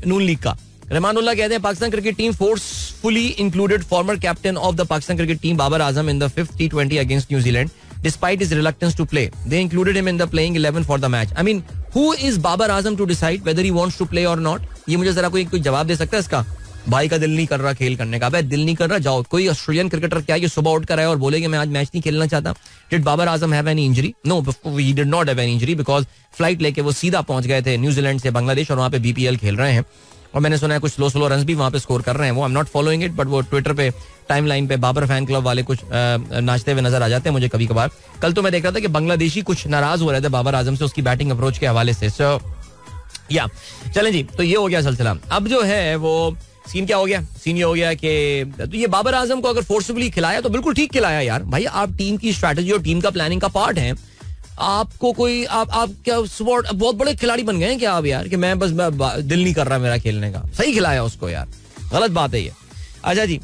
नून लीग का रहमानुल्लाह कहते हैं Pakistan cricket team forcefully included former captain of the Pakistan cricket team Babar Azam in the 5th T20 against New Zealand despite his reluctance to play. They included him in the playing 11 for the match. I mean, who is Babar Azam to decide whether he wants to play or not? ये मुझे जरा कोई जवाब दे सकता है इसका? भाई का दिल नहीं कर रहा खेल करने का, भाई दिल नहीं कर रहा, जाओ। कोई ऑस्ट्रेलियन क्रिकेटर क्या ये सुबह उठ कर आए और बोले कि मैं आज मैच नहीं खेलना चाहता? Did Babar Azam have any injury? No, he did not have any injury because flight लेके वो सीधा पहुंच गए थे न्यूजीलैंड से बांग्लादेश और वहाँ पे BPL खेल रहे हैं। और मैंने सुना है कुछ स्लो रन्स भी वहाँ पे स्कोर कर रहे हैं वो। आई am not following it, but वो ट्विटर पे टाइमलाइन पे बाबर फैन क्लब वाले कुछ नाचते हुए नजर आ जाते हैं मुझे कभी कभार। कल तो मैं देख रहा था कि बांग्लादेशी कुछ नाराज हो रहे थे बाबर आजम से उसकी बैटिंग अप्रोच के हवाले से। सो या चलें जी, तो ये हो गया सिलसिला। अब जो है वो सीन क्या हो गया, सीन ये हो गया कि तो ये बाबर आजम को अगर फोर्सफुली खिलाया तो बिल्कुल ठीक खिलाया यार। भाई आप टीम की स्ट्रैटेजी और टीम का प्लानिंग का पार्ट है। आपको कोई आप क्या बहुत बड़े खिलाड़ी बन गए हैं क्या आप यार, कि मैं बस दिल नहीं कर रहा मेरा खेलने का? सही खिलाया उसको यार, गलत बात है ये। अच्छा जी,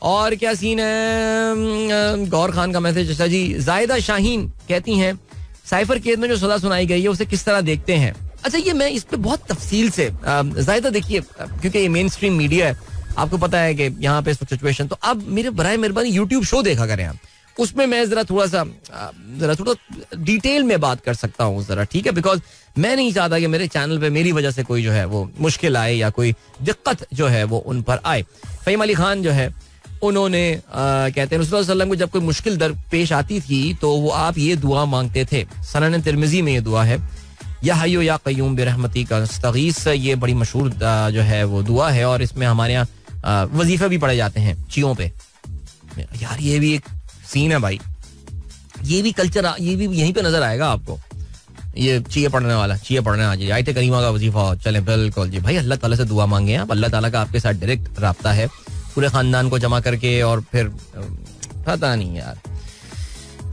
और क्या सीन है? गौर खान का मैसेज। अच्छा जी, जायदा शाहीन कहती हैं साइफर केस में जो सजा सुनाई गई है उसे किस तरह देखते हैं? अच्छा ये मैं इस पे बहुत तफसील से जायदा देखिए, क्योंकि ये मेन स्ट्रीम मीडिया है, आपको पता है कि यहाँ पे सिचुएशन, तो अब मेरे बराए मेहरबानी यूट्यूब शो देखा करें आप, उसमें मैं जरा थोड़ा डिटेल में बात कर सकता हूँ जरा, ठीक है? बिकॉज मैं नहीं चाहता कि मेरे चैनल पे मेरी वजह से कोई जो है वो मुश्किल आए या कोई दिक्कत जो है वो उन पर आए। फ़हीम अली खान जो है उन्होंने कहते हैं रसूलुल्लाह सल्लल्लाहु अलैहि वसल्लम को जब कोई मुश्किल दर पेश आती थी तो वो आप ये दुआ मांगते थे। सनन तिरमिजी में ये दुआ है, या हय्यु या क़य्यूम बिरहमती का नस्तगीस। ये बड़ी मशहूर जो है वो दुआ है और इसमें हमारे यहाँ वजीफे भी पढ़े जाते हैं चियों पे। यार ये भी एक सीन है भाई, ये भी कल्चर, ये भी यहीं पे नजर आएगा आपको। ये चिये पढ़ने वाला, चिये पढ़ने आ जाइए, आयत करीमा का वजीफा चले, बिल्कुल जी भाई। अल्लाह ताला से दुआ मांगे आप, अल्लाह ताला का आपके साथ डायरेक्ट राब्ता है, पूरे खानदान को जमा करके, और फिर पता नहीं यार।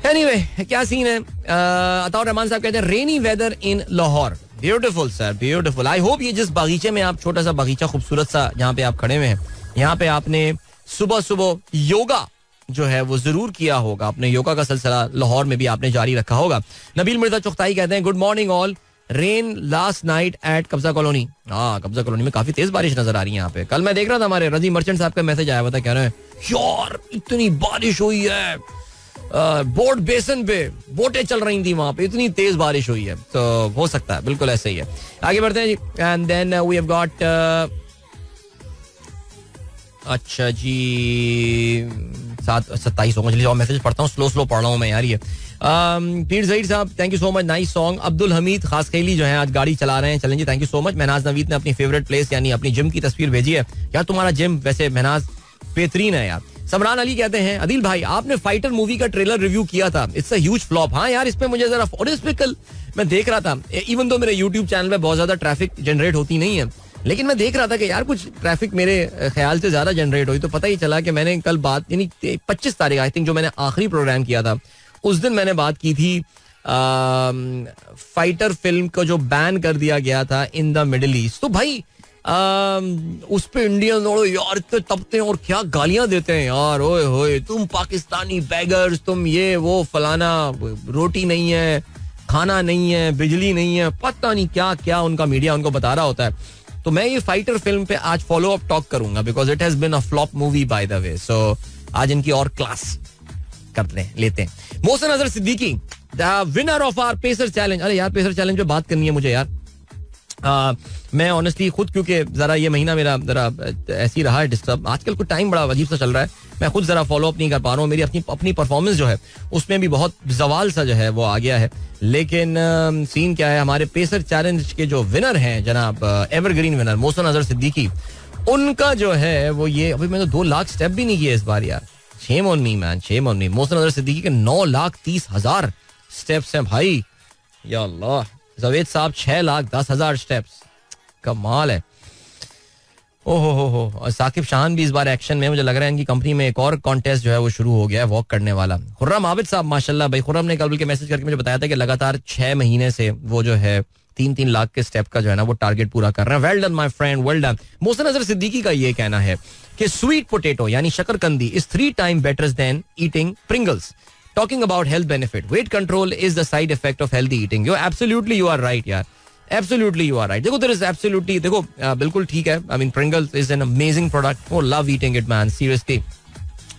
एनीवे क्या सीन है? अताउर रहमान साहब कहते हैं rainy weather in Lahore, beautiful sir, beautiful. I hope ये जिस बागीचे में आप, छोटा सा बागीचा खूबसूरत सा जहाँ पे आप खड़े हुए हैं, यहाँ पे आपने सुबह सुबह योगा जो है वो जरूर किया होगा, अपने योगा का सिलसिला लाहौर में भी आपने जारी रखा होगा। नबील मिर्जा चुगताई कहते हैं good morning all, rain last night at Kabza colony. हाँ, कब्जा कॉलोनी में काफी तेज बारिश नजर आ रही है यहाँ पे। कल मैं देख रहा था हमारे रजी मर्चेंट साहब का मैसेज आया हुआ था, कह रहे हैं यार इतनी बारिश हुई है, बोट बेसन पे बोटें चल रही थी वहां पे, इतनी तेज बारिश हुई है। तो हो सकता है, बिल्कुल ऐसे ही है। आगे बढ़ते हैं जी। And then we have got, अच्छा जी 7:27 हो गए। और मैसेज पढ़ता हूँ, स्लो पढ़ रहा हूँ मैं यार। ये पीर ज़हीर साहब thank you so much, nice song. Abdul Hamid खास खेली जो है आज गाड़ी चला रहे हैं, चलें जी, thank you so much. Mahnaz Naveed ने अपनी फेवरेट प्लेस यानी अपनी जिम की तस्वीर भेजी है। यार तुम्हारा जिम वैसे महनाज बेहतरीन है यार। समरान अली कहते हैं अदिल भाई आपने फाइटर मूवी का ट्रेलर रिव्यू किया था, इट्स अ ह्यूज फ्लॉप। हाँ यार, इस पे मुझे जरा, और इस पे कल मैं देख रहा था, इवन तो मेरे यूट्यूब चैनल पे बहुत ज्यादा ट्रैफिक जनरेट होती नहीं है, लेकिन मैं देख रहा था कि यार कुछ ट्रैफिक मेरे ख्याल से ज्यादा जनरेट हुई, तो पता ही चला कि मैंने कल बात, यानी 25 तारीख आई थिंक, जो मैंने आखिरी प्रोग्राम किया था, उस दिन मैंने बात की थी फाइटर फिल्म को जो बैन कर दिया गया था इन द मिडिल ईस्ट। तो भाई उस पे इंडियन यार इतने तपते हैं और क्या गालियां देते हैं यार, ओए होए तुम पाकिस्तानी बैगर्स, तुम ये वो फलाना, रोटी नहीं है, खाना नहीं है, बिजली नहीं है, पता नहीं क्या क्या उनका मीडिया उनको बता रहा होता है। तो मैं ये फाइटर फिल्म पे आज फॉलो अप टॉक करूंगा, because it has been a flop movie by the way. So आज इनकी और क्लास लेते हैं। Mohsin Azhar Siddiqui the winner of our pacer challenge. अरे यार पेसर चैलेंज पे बात करनी है मुझे यार। मैं ऑनेस्टली खुद, क्योंकि जरा ये महीना मेरा जरा ऐसी रहा है डिस्टर्ब, आजकल कुछ टाइम बड़ा अजीब सा चल रहा है, मैं खुद जरा फॉलो अप नहीं कर पा रहा हूँ। मेरी अपनी परफॉर्मेंस जो है उसमें भी बहुत जवाल सा जो है वो आ गया है। लेकिन सीन क्या है, हमारे पेसर चैलेंज के जो विनर हैं जनाब एवरग्रीन विनर मोहसिन अजहर सिद्दीकी, उनका जो है वो ये, अभी मैंने 2 लाख स्टेप भी नहीं किए इस बार यार। Shame on me man, shame on me. Mohsin Azhar Siddiqui के 9,30,000 स्टेप्स हैं भाई, या अल्लाह। जावेद साहब 6,10,000 स्टेप्स, कमाल है। ओहो हो। साकिब शाहान भी इस बार एक्शन में, मुझे लग रहा है इनकी कंपनी में एक और कॉन्टेस्ट जो है वो शुरू हो गया है वॉक करने वाला। खुर्रम आबिद साहब माशाल्लाह भाई, खुर्रम ने कल के मैसेज करके मुझे बताया था कि लगातार 6 महीने से वो जो है 3-3 लाख के स्टेप का जो है ना वो टारगेट पूरा कर रहे हैं. Well done my friend, well done. Mohsin Azhar Siddiqui का ये कहना है कि स्वीट पोटैटो यानी शकरकंदी is 3 times better than eating Pringles. Talking about health benefit, weight control is the side effect of healthy eating. You are right यार. Absolutely you are right. देखो there is absolutely देखो बिल्कुल ठीक है. I mean Pringles is an amazing product. Oh love eating it man seriously.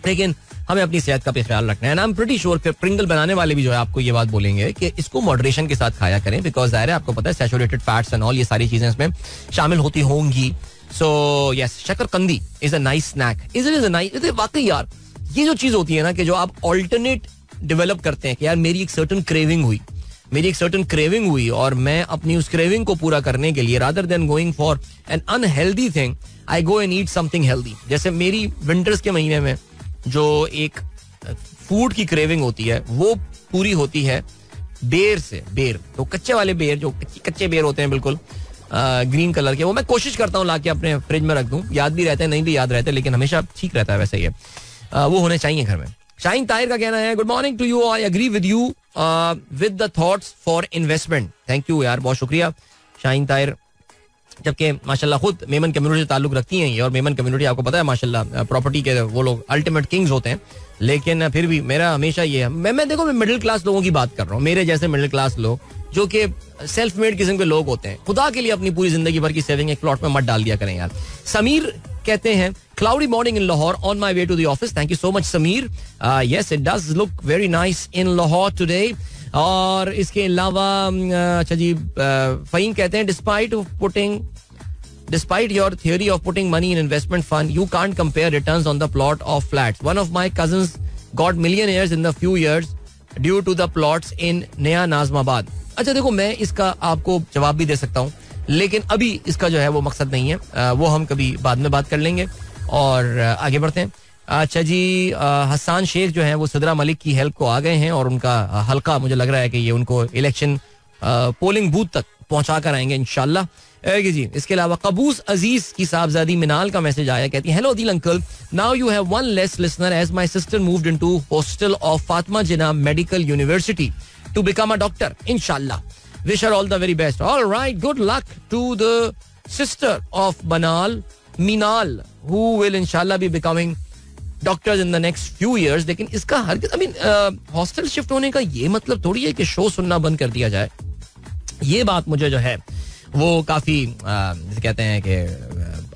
लेकिन हमें अपनी सेहत का भी ख्याल रखना है. And I am pretty sure कि प्रिंगल बनाने वाले भी जो है आपको ये बात बोलेंगे कि इसको मॉडरेशन के साथ खाया करें, बिकॉज ज़ाहिर है आपको पता है सैचुरेटेड फैट्स एंड ऑल ये सारी चीजें इसमें शामिल होती होंगी. सो यस, शकरकंदी is a nice snack. Is a nice. वाकई यार ये जो चीज होती है ना कि जो आप ऑल्टरनेट डेवलप करते हैं कि यार मेरी एक सर्टन क्रेविंग हुई और मैं अपनी उस क्रेविंग को पूरा करने के लिए rather than going for an unhealthy thing I go and eat something healthy. जैसे मेरी विंटर्स के महीने में जो एक फूड की क्रेविंग होती है वो पूरी होती है बेर तो कच्चे वाले बेर जो कच्चे बेर होते हैं बिल्कुल ग्रीन कलर के, वो मैं कोशिश करता हूँ लाके अपने फ्रिज में रख दूं. याद भी रहता है, नहीं भी याद रहता है, लेकिन हमेशा ठीक रहता है. वैसे ये वो होने चाहिए घर में. शाहीन ताहिर का कहना है good morning to you, I agree with you with the thoughts for investment. Thank you यार, बहुत शुक्रिया शाहीन ताहिर. जबकि माशाल्लाह खुद मेमन कम्युनिटी से ताल्लुक रखती हैं ये, और मेमन कम्युनिटी आपको पता है माशाल्लाह प्रॉपर्टी के वो लोग अल्टीमेट किंग्स होते हैं. लेकिन फिर भी मेरा हमेशा ये है, मैं देखो मैं मिडिल क्लास लोगों की बात कर रहा हूँ, मेरे जैसे मिडिल क्लास लोग जो कि सेल्फ मेड किस्म के लोग होते हैं, खुदा के लिए अपनी पूरी जिंदगी भर की सेविंग एक प्लॉट में मत डाल दिया करें यार. समीर कहते हैं cloudy morning in Lahore on my way to the office. Thank you so much Sameer. Yes it does look very nice in Lahore today. और इसके अलावा अच्छा जी फहीम कहते हैं despite your theory of putting money in investment fund, you can't compare returns on the plot of flats. One of my cousins got millionaires in the few years due to the plots in Naya Nazmabad. अच्छा देखो मैं इसका आपको जवाब भी दे सकता हूँ, लेकिन अभी इसका जो है वो मकसद नहीं है, वो हम कभी बाद में बात कर लेंगे और आगे बढ़ते हैं. अच्छा जी हसन शेख जो है वो सिद्रा मलिक की हेल्प को आ गए हैं और उनका हल्का मुझे लग रहा है कि ये उनको इलेक्शन पोलिंग बूथ तक पहुंचा कर आएंगे इंशाल्लाह. जी इसके अलावा कबूस अजीज की साहबजादी मिनाल का मैसेज आया, कहती है hello Adeel uncle, now you have one less listener as my sister moved into hostel of Fatima Jinnah medical university to become a doctor इंशाल्लाह. Wish her all the very best. Alright, good luck to the sister of Meenal who will इंशाल्लाह be becoming doctors in the next few years. लेकिन इसका हॉस्टल शिफ्ट होने का ये मतलब थोड़ी है कि शो सुनना बंद कर दिया जाए. ये बात मुझे जो है वो काफी कहते हैं कि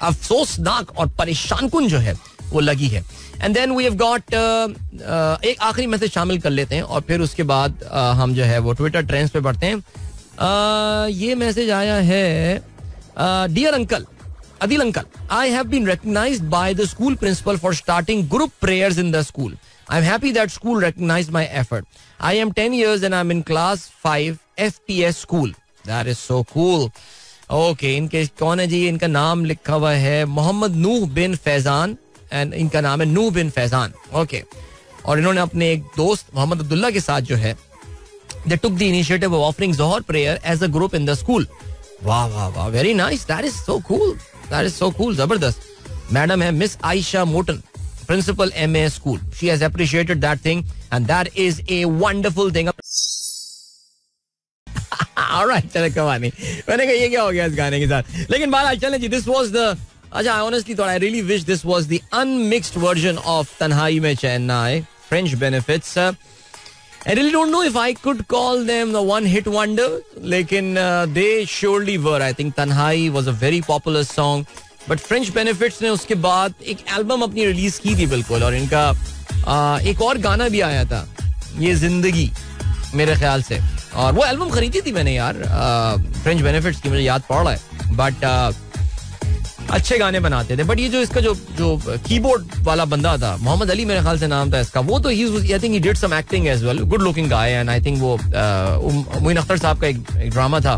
अफसोसनाक और परेशानकुन जो है वो लगी है. And then we have got एक आखिरी मैसेज शामिल कर लेते हैं और फिर उसके बाद हम जो है वो ट्विटर ट्रेंड्स पे बढ़ते हैं. ये मैसेज आया है, dear uncle Adil uncle, I have been recognized by the school principal for starting group prayers in the school. I'm happy that school recognized my effort. I am 10 years and I'm in class 5 FPS school. That is so cool. Okay, इनके कौन है जी? इनका नाम लिखा हुआ है मोहम्मद नूह बिन फैजान एंड इनका नाम है नूह बिन फैजान. ओके, और इन्होंने अपने एक दोस्त मोहम्मद अब्दुल्ला के साथ जो है they took the initiative of offering Zohar prayer as a group in the school. वाह वाह वाह, very nice. That is so cool. That is so cool. जबरदस्त. मैडम है miss Ayesha Motan, principal MA school. She has appreciated that thing and that is a wonderful thing. All right, चले कमानी. मैंने कहा ये क्या हो गया इस गाने के साथ. लेकिन बात चलें जी. This was the अच्छा, I honestly thought I really wish this was the unmixed version of तन्हाई में Chennai, French Benefits. I really don't know if I could call them the one hit wonder, लेकिन they surely were. I think तन्हाई was a very popular song, but French Benefits ने उसके बाद एक एल्बम अपनी रिलीज की थी बिल्कुल, और इनका एक और गाना भी आया था ये जिंदगी मेरे ख्याल से, और वो एल्बम खरीदी थी मैंने यार फ्रेंच बेनिफिट्स की, मुझे याद पड़ रहा है. बट अच्छे गाने बनाते थे. बट ये जो इसका जो कीबोर्ड वाला बंदा था, मोहम्मद अली मेरे ख्याल से नाम था इसका, वो तो I think he did some acting as well. Good looking guy. And I think वो मोइन अख्तर साहब का एक ड्रामा था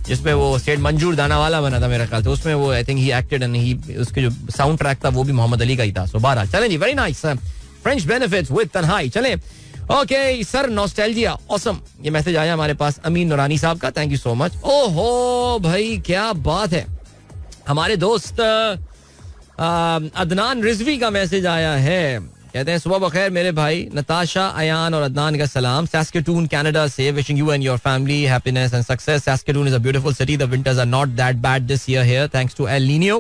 जिसमें वो स्टेट मंजूर दाना वाला बना था मेरे ख्याल से, उसमें वो आई think he acted and he उसके जो साउंड ट्रैक था वो भी मोहम्मद अली का ही था. सो 12 चलें जी, very nice. French benefits with Tanhai. चलें ओके सर, नॉस्टैल्जिया ऑसम. ये मैसेज आया हमारे पास अमीन नूरानी साहब का, थैंक यू सो मच. ओहो भाई क्या बात है. हमारे दोस्त अदनान रिजवी का मैसेज आया है, कहते हैं सुबह बखैर मेरे भाई, नताशा, अयान और अदनान का सलाम. Saskatoon, Canada से wishing you and your family happiness and success. Saskatoon is a beautiful city. The winters are not that bad this year here thanks to El Nino.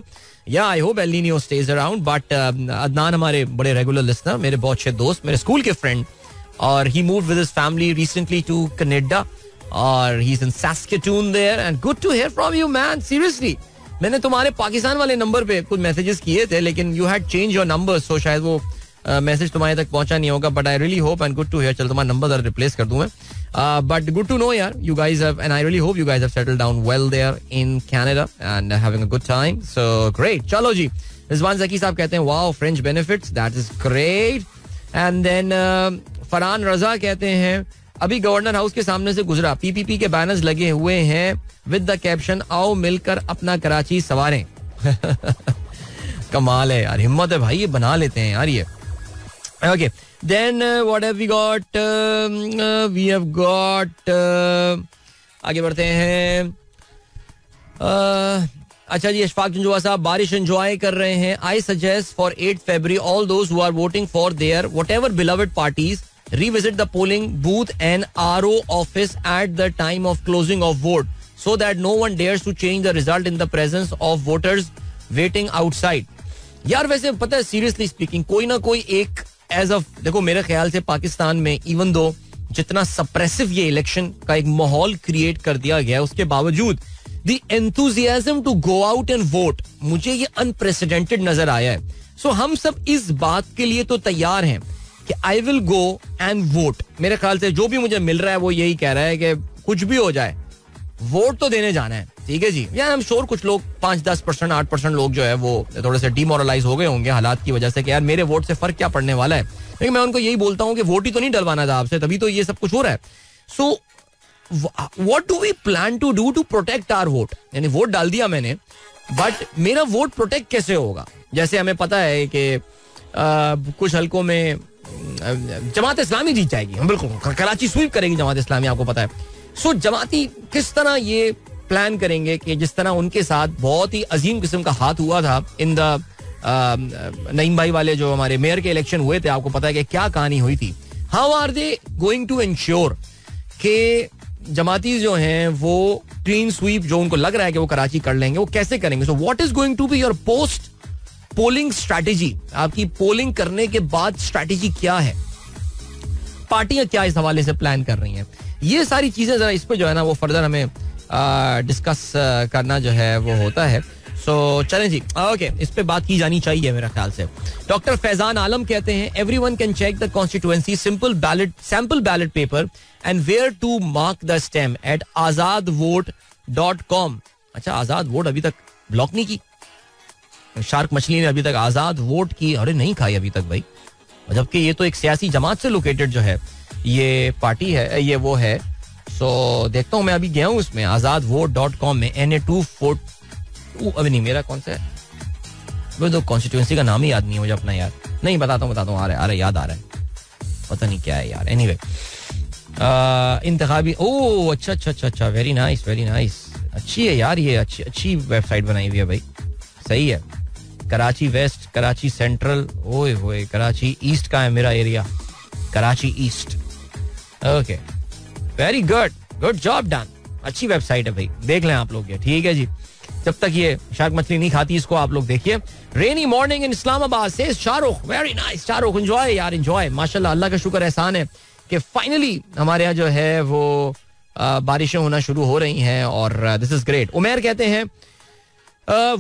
Yeah, I hope El Nino stays around. But Adnan हमारे बड़े रेगुलर लिसनर, मेरे बहुत अच्छे दोस्त, मेरे स्कूल के फ्रेंड, और he moved with his family recently to Canada. और he's in Saskatoon there and good to hear from you man. Seriously, मैंने तुम्हारे पाकिस्तान वाले नंबर पे कुछ मैसेजेस किए थे लेकिन you had changed your number, so शायद वो मैसेज तुम्हारे तक पहुंचा नहीं होगा. But I really hope and good to hear. चल तुम्हारा नंबर जरा रिप्लेस कर दूं मैं. बट गुड टू नो यार, you guys have, and I really hope you guys have settled down well there in Canada and having a good time. So great. चलो जी, रिजवान ज़की साहब कहते हैं wow French benefits, that is great. And then Farhan Raza कहते हैं अभी गवर्नर हाउस के सामने से गुजरा, पीपीपी के बैनर्स लगे हुए हैं विद द कैप्शन आओ मिलकर अपना कराची सवारें. कमाल है यार, हिम्मत है भाई, ये बना लेते हैं यार ये. Okay, then what have we got? We have got आगे बढ़ते हैं. अच्छा जी, अशफाक जुंजुआ साहब बारिश एंजॉय कर रहे हैं. I suggest for 8 February all those who are voting for their whatever beloved parties revisit the polling booth and RO office at the time of closing of vote so that no one dares to change the result in the presence of voters waiting outside. यार वैसे पता है, सीरियसली स्पीकिंग, कोई ना कोई एक एज ऑफ, देखो मेरे ख्याल से पाकिस्तान में इवन दो जितना सप्रेसिव ये इलेक्शन का एक माहौल क्रिएट कर दिया गया है, उसके बावजूद the enthusiasm to go out and vote मुझे ये अनप्रेसिडेंटेड नजर आया है. सो हम सब इस बात के लिए तो तैयार हैं कि I will go and vote. मेरे ख्याल से जो भी मुझे मिल रहा है वो यही कह रहा है कि कुछ भी हो जाए वोट तो देने जाना है. ठीक है जी. यार आई एम श्योर कुछ लोग 5-10%, 8% लोग जो है वो थोड़े से डिमोरलाइज हो गए होंगे हालात की वजह से कि यार मेरे वोट से फर्क क्या पड़ने वाला है. लेकिन मैं उनको यही बोलता हूँ कि वोट ही तो नहीं डलवाना था आपसे, तभी तो ये सब कुछ हो रहा है. So what do we plan to do to protect our vote. यानी वोट डाल दिया मैंने, बट मेरा वोट प्रोटेक्ट कैसे होगा. जैसे हमें पता है कि कुछ हलकों में जमात इस्लामी जीत जाएगी, हम बिल्कुल कराची स्वीप करेगी जमात इस्लामी, आपको पता है. सो जमाती किस तरह ये प्लान करेंगे कि जिस तरह उनके साथ बहुत ही अजीम किस्म का हाथ हुआ था इन द नईम भाई वाले जो हमारे मेयर के इलेक्शन हुए थे, आपको पता है कि क्या कहानी हुई थी. How are they going to ensure कि जमाती जो हैं वो क्लीन स्वीप जो उनको लग रहा है कि वो कराची कर लेंगे, वो कैसे करेंगे. So what is going to be your post polling strategy. आपकी पोलिंग करने के बाद स्ट्रैटेजी क्या है, पार्टियां क्या इस हवाले से प्लान कर रही हैं, ये सारी चीजें जरा इस पर जो है ना वो फर्दर हमें डिस्कस करना जो है वो होता है. सो चलें जी, ओके, इस पे बात की जानी चाहिए मेरे ख्याल से. डॉक्टर फैजान आलम कहते हैं everyone can check the constituency sample ballot paper and where to mark the stem at azadvote.com. अच्छा, आजाद वोट अभी तक ब्लॉक नहीं की. शार्क मछली ने अभी तक आजाद वोट की अरे नहीं खाई अभी तक भाई, जबकि ये तो एक सियासी जमात से लोकेटेड जो है ये पार्टी है, ये वो है. सो देखता हूँ, मैं अभी गया हूँ उसमें azadvote.com में NA24 अभी नहीं, मेरा कौन सा है वो तो कॉन्स्टिट्यूएंसी का नाम ही याद नहीं है मुझे अपना यार. नहीं बताता हूँ आ रहा है याद आ रहा है, पता नहीं क्या है यार. एनीवे इंतखाबी, ओह अच्छा, वेरी नाइस, अच्छी है यार, ये अच्छी वेबसाइट बनाई हुई है भाई, सही है. कराची वेस्ट, कराची सेंट्रल, ओए होए, कराची ईस्ट का है मेरा area, Karachi east. Okay, very good job done. अच्छी वेबसाइट है भाई, देख लें आप लोग ये. ठीक है जी, जब तक ये शार्क मछली नहीं खाती इसको आप लोग देखिए. रेनी मॉर्निंग इन इस्लामाबाद से Shahrukh, very nice Shahrukh, enjoy यार एंजॉय. माशाल्लाह, अल्लाह का शुक्र एहसान है कि फाइनली हमारे यहाँ जो है वो बारिशें होना शुरू हो रही हैं और दिस इज ग्रेट. उमेर कहते हैं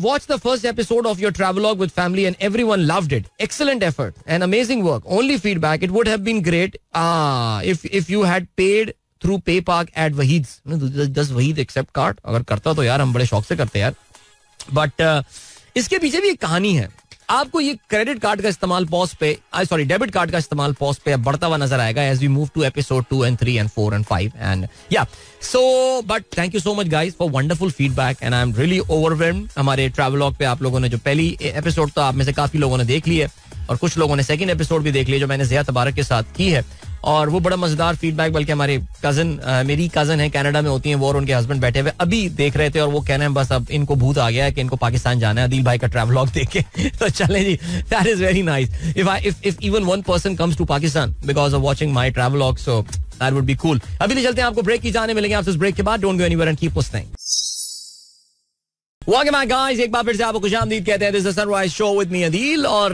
watch the first episode of your travelogue with family and everyone loved it. Excellent effort and amazing work. Only feedback, it would have been great if you had paid through PayPark at Waheed's. Does Waheed accept card? अगर करता तो यार हम बड़े शौक से करते यार. बट इसके पीछे भी एक कहानी है. आपको ये क्रेडिट कार्ड का इस्तेमाल पॉज पे, सॉरी डेबिट कार्ड का इस्तेमाल पॉज पे बढ़ता हुआ नजर आएगा as we move to episode 2 and 3 and 4 and 5 and yeah. So but thank you so much guys for wonderful feedback and I'm really overwhelmed. हमारे ट्रैवलॉग पे आप लोगों ने जो पहली एपिसोड तो आप में से काफी लोगों ने देख ली है और कुछ लोगों ने सेकंड एपिसोड भी देख लिया जो मैंने ज़िया तबारक के साथ की है. और वो बड़ा मजेदार फीडबैक, बल्कि हमारे कजन, मेरी कजन है कनाडा में होती हैं वो, और उनके हस्बैंड बैठे हुए अभी देख रहे थे और वो कह रहे हैं बस अब इनको भूत आ गया है कि इनको पाकिस्तान जाना है अदील भाई का ट्रैवलॉग देखे. तो चलें जी, that is very nice. If even one person comes to Pakistan because of watching my travelogue, so that would be cool. अभी ले चलते हैं, आपको ब्रेक की जाने मिलेंगे आपसे इस ब्रेक के बाद. Don't go anywhere and keep listening. Welcome back guys, एक बार फिर से आपको खुशामदीद कहते हैं. This is sunrise show with me Adeel. और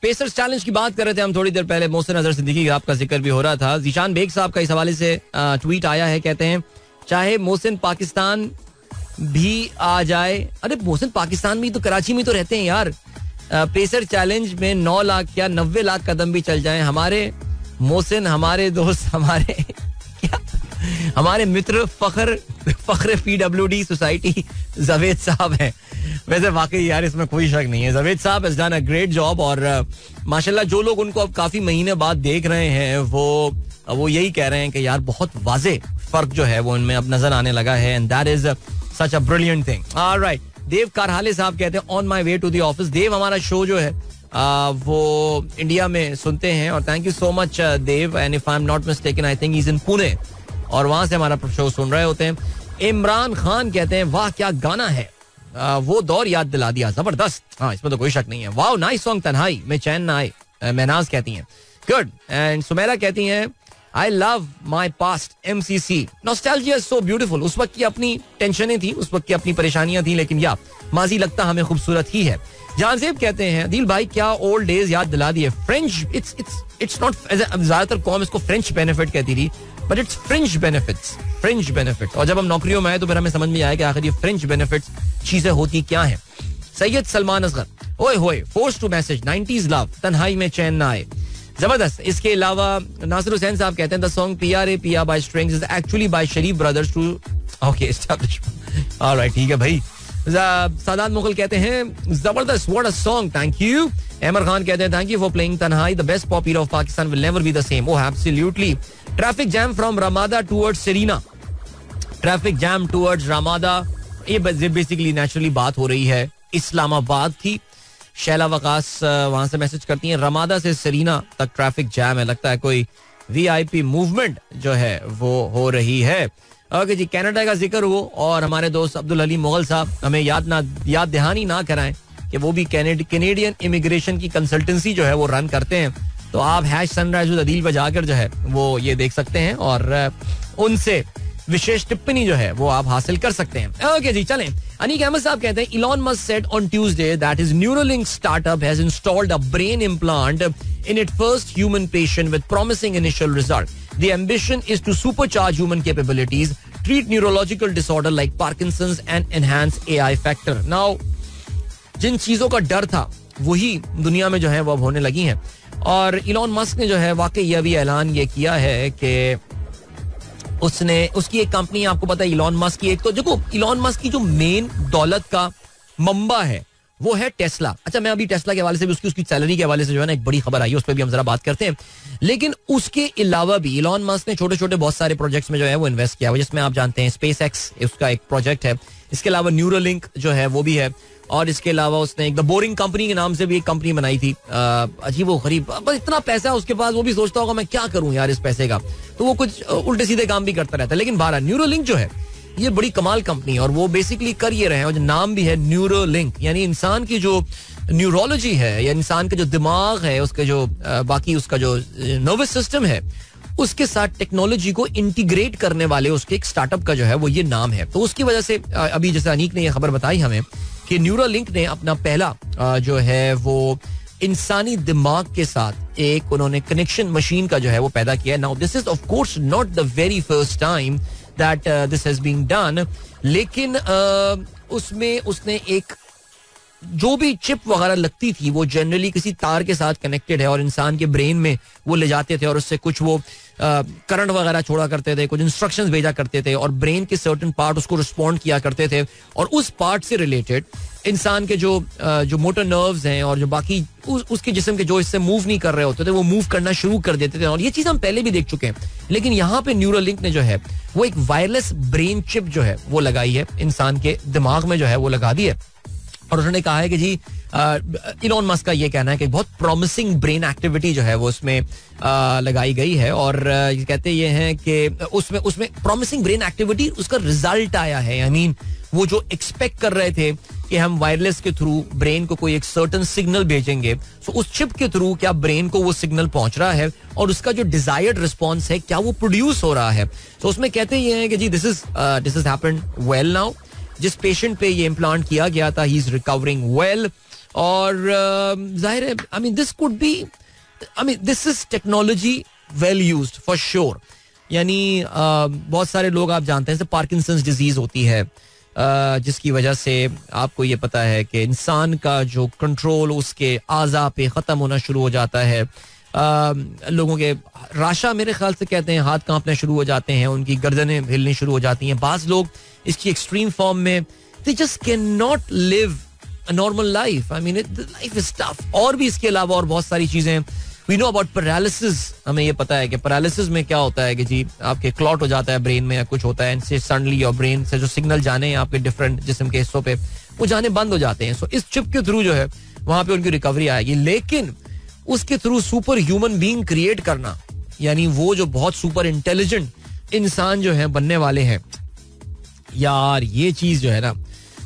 पेसर्स चैलेंज की बात कर रहे थे हम थोड़ी देर पहले. मोहसिन अजहर सिद्दीकी का आपका जिक्र भी हो रहा था. जीशान बेग साहब का इस हवाले से ट्वीट आया है, कहते हैं चाहे मोहसिन पाकिस्तान भी आ जाए. अरे मोहसिन पाकिस्तान में तो कराची में तो रहते हैं यार. पेसर चैलेंज में 9 लाख क्या 90 लाख कदम भी चल जाए, हमारे मोहसिन, हमारे दोस्त, हमारे मित्र फख्र PWD सोसाइटी जावेद साहब हैं. वैसे वाकई यार इसमें कोई शक नहीं है, जावेद साहब has done a great job. और माशाल्लाह जो लोग उनको अब काफी महीने बाद देख रहे हैं वो यही कह रहे हैं कि यार बहुत वाजे फर्क जो है वो उनमें अब नजर आने लगा है. And that is such a brilliant thing. Alright, Dev Karhale Sahab कहते हैं on my way to the office. Dev हमारा शो जो है वो इंडिया में सुनते हैं और thank you so much Dev. And if I am not mistaken I think he is in Pune और वहां से हमारा शो सुन रहे होते हैं. इमरान खान कहते हैं वाह क्या गाना है, वो दौर याद दिला दिया, जबरदस्त. हाँ इसमें तो कोई शक नहीं है. वाह नाइस सॉन्ग, तन्हाई में चैन ना आए, महनाज कहती हैं गुड. एंड सुमेरा कहती हैं I love my past MCC. Nostalgia is so beautiful. उस वक्त की अपनी टेंशनें थी, उस वक्त की अपनी परेशानियां थी, लेकिन या माजी लगता हमें खूबसूरत ही है. जानजेब कहते हैं दिल भाई क्या ओल्ड डेज याद दिला दिए. फ्रेंच इट्स नॉट, ज्यादातर कौम इसको फ्रेंच बेनिफिट कहती थी, बट इट्स फ्रिंज बेनिफिट्स. और जब हम नौकरियों में आए तो फिर हमें समझ में आया कि आखिर ये फ्रिंज बेनिफिट्स चीजें होती क्या हैं. सैयद सलमान असगर ओए होए force to message 90s love, तन्हाई में चैन ना आए, जबरदस्त. इसके अलावा नासिर हुसैन साहब कहते हैं the song PRA Piya by Strings is actually by Sharif brothers to okay establish. Alright ठीक है भाई. सादात मुगल कहते हैं जबरदस्त, what a song, thank you. Amar Khan कहते हैं thank you for playing Tanhai, the best pop hero of Pakistan will never be the same. Oh absolutely. Traffic jam from Ramada towards Serena. Traffic jam towards Ramada, ये बेसिकली नेचुरली बात हो रही है इस्लामाबाद की. शैला वकास वहां से मैसेज करती हैं रमादा से सेरीना तक ट्रैफिक जैम है, लगता है कोई VIP मूवमेंट जो है वो हो रही है. ओके जी, कनाडा का जिक्र हो और हमारे दोस्त अब्दुल हलीम मुगल साहब हमें याद दहानी ना कराएं कि वो भी कैनेडियन इमिग्रेशन की कंसल्टेंसी जो है वो रन करते हैं. तो आप #सनराइज विद अदील पर जाकर जो है वो ये देख सकते हैं और उनसे विशेष टिप्पणी जो है वो आप हासिल कर सकते हैं. ओके जी चलें. अनीक अहमद साहब कहते हैं Elon Musk said on Tuesday that his Neuralink startup has installed a brain implant in its first human patient with promising initial result. The ambition is to supercharge human capabilities, treat neurological disorder like Parkinson's and enhance AI factor. Now, जिन चीजों का डर था वही दुनिया में जो है वो अब होने लगी हैं. और इलॉन मस्क ने जो है वाकई ये अभी ऐलान ये किया है कि उसकी एक कंपनी, आपको पता है इलॉन मस्क की, एक तो देखो इलॉन मस्क की जो मेन दौलत का मंबा है वो है टेस्ला. अच्छा, मैं अभी टेस्ला के हवाले से भी उसकी सैलरी के हवाले से जो है ना एक बड़ी खबर आई है, उस पर भी हम जरा बात करते हैं. लेकिन उसके अलावा भी इलॉन मस्क ने छोटे छोटे बहुत सारे प्रोजेक्ट्स में जो है वो इन्वेस्ट किया हुआ, जिसमें आप जानते हैं स्पेस एक्स उसका एक प्रोजेक्ट है. इसके अलावा न्यूरोलिंक जो है वो भी है. और इसके अलावा उसने एक द बोरिंग कंपनी के नाम से भी एक कंपनी बनाई थी. अजीब व गरीब, बस इतना पैसा उसके पास, वो भी सोचता होगा मैं क्या करूं यार इस पैसे का, तो वो कुछ उल्टे सीधे काम भी करता रहता है. लेकिन बारह न्यूरोलिंक जो है ये बड़ी कमाल कंपनी है और वो बेसिकली कर ये रहे हैं, और जो नाम भी है न्यूरोलिंक, यानी इंसान की जो न्यूरोलॉजी है या इंसान का जो दिमाग है, उसके जो बाकी उसका जो नर्वस सिस्टम है, उसके साथ टेक्नोलॉजी को इंटीग्रेट करने वाले उसके एक स्टार्टअप का जो है वो ये नाम है. तो उसकी वजह से अभी जैसे अनीक ने ये खबर बताई हमें कि न्यूरोलिंक ने अपना पहला जो है वो इंसानी दिमाग के साथ एक उन्होंने कनेक्शन मशीन का जो है वो पैदा किया. Now this is of course not the very first time that this has been done, लेकिन उसमें उसने एक जो भी चिप वगैरह लगती थी वो जनरली किसी तार के साथ कनेक्टेड है और इंसान के ब्रेन में वो ले जाते थे और उससे कुछ वो करंट वगैरह छोड़ा करते थे, कुछ इंस्ट्रक्शंस भेजा करते थे और ब्रेन के सर्टेन पार्ट उसको रिस्पॉन्ड किया करते थे. और उस पार्ट से रिलेटेड इंसान के जो मोटर नर्व्स हैं और जो बाकी उसके जिस्म के जो हिस्से मूव नहीं कर रहे होते थे वो मूव करना शुरू कर देते थे. और ये चीज हम पहले भी देख चुके हैं, लेकिन यहाँ पे न्यूरोलिंक ने जो है वो एक वायरलेस ब्रेन चिप जो है वो लगाई है, इंसान के दिमाग में जो है वो लगा दी है. और उन्होंने कहा है कि जी इलॉन मस्क का ये कहना है कि बहुत प्रॉमिसिंग ब्रेन एक्टिविटी जो है वो उसमें लगाई गई है और कहते ये हैं कि उसमें प्रॉमिसिंग ब्रेन एक्टिविटी उसका रिजल्ट आया है. आई मीन वो जो एक्सपेक्ट कर रहे थे कि हम वायरलेस के थ्रू ब्रेन को कोई एक सर्टन सिग्नल भेजेंगे, सो उस चिप के थ्रू क्या ब्रेन को वो सिग्नल पहुंच रहा है और उसका जो डिजायर्ड रिस्पॉन्स है क्या वो प्रोड्यूस हो रहा है. तो उसमें कहते ये हैं कि जी this is happened well now. जिस पेशेंट पे ये इम्प्लांट किया गया था ही इज रिकवरिंग वेल और जाहिर है I mean this could be I mean this is technology well used for sure. यानी बहुत सारे लोग आप जानते हैं पार्किंसंस डिजीज होती है जिसकी वजह से आपको ये पता है कि इंसान का जो कंट्रोल उसके आज़ा पे ख़त्म होना शुरू हो जाता है. लोगों के राशा मेरे ख्याल से कहते हैं हाथ कांपने शुरू हो जाते हैं, उनकी गर्दनें हिलनी शुरू हो जाती हैं. बाज़ लोग इसकी एक्सट्रीम फॉर्म में they just can not live a normal life. I mean life is tough. और भी इसके अलावा और बहुत सारी चीज़ें. We know about paralysis. हमें ये पता है कि पैरालिसिस में क्या होता है कि जी आपके क्लॉट हो जाता है ब्रेन में या कुछ होता है, इनसे सडनली और ब्रेन से जो सिग्नल जाने हैं आपके डिफरेंट जिस्म के हिस्सों पे वो जाने बंद हो जाते हैं. सो इस चिप के थ्रू जो है वहां पे उनकी रिकवरी आएगी. लेकिन उसके through super human being create करना, यानी वो जो बहुत सुपर इंटेलिजेंट इंसान जो है बनने वाले हैं, यार ये चीज जो है ना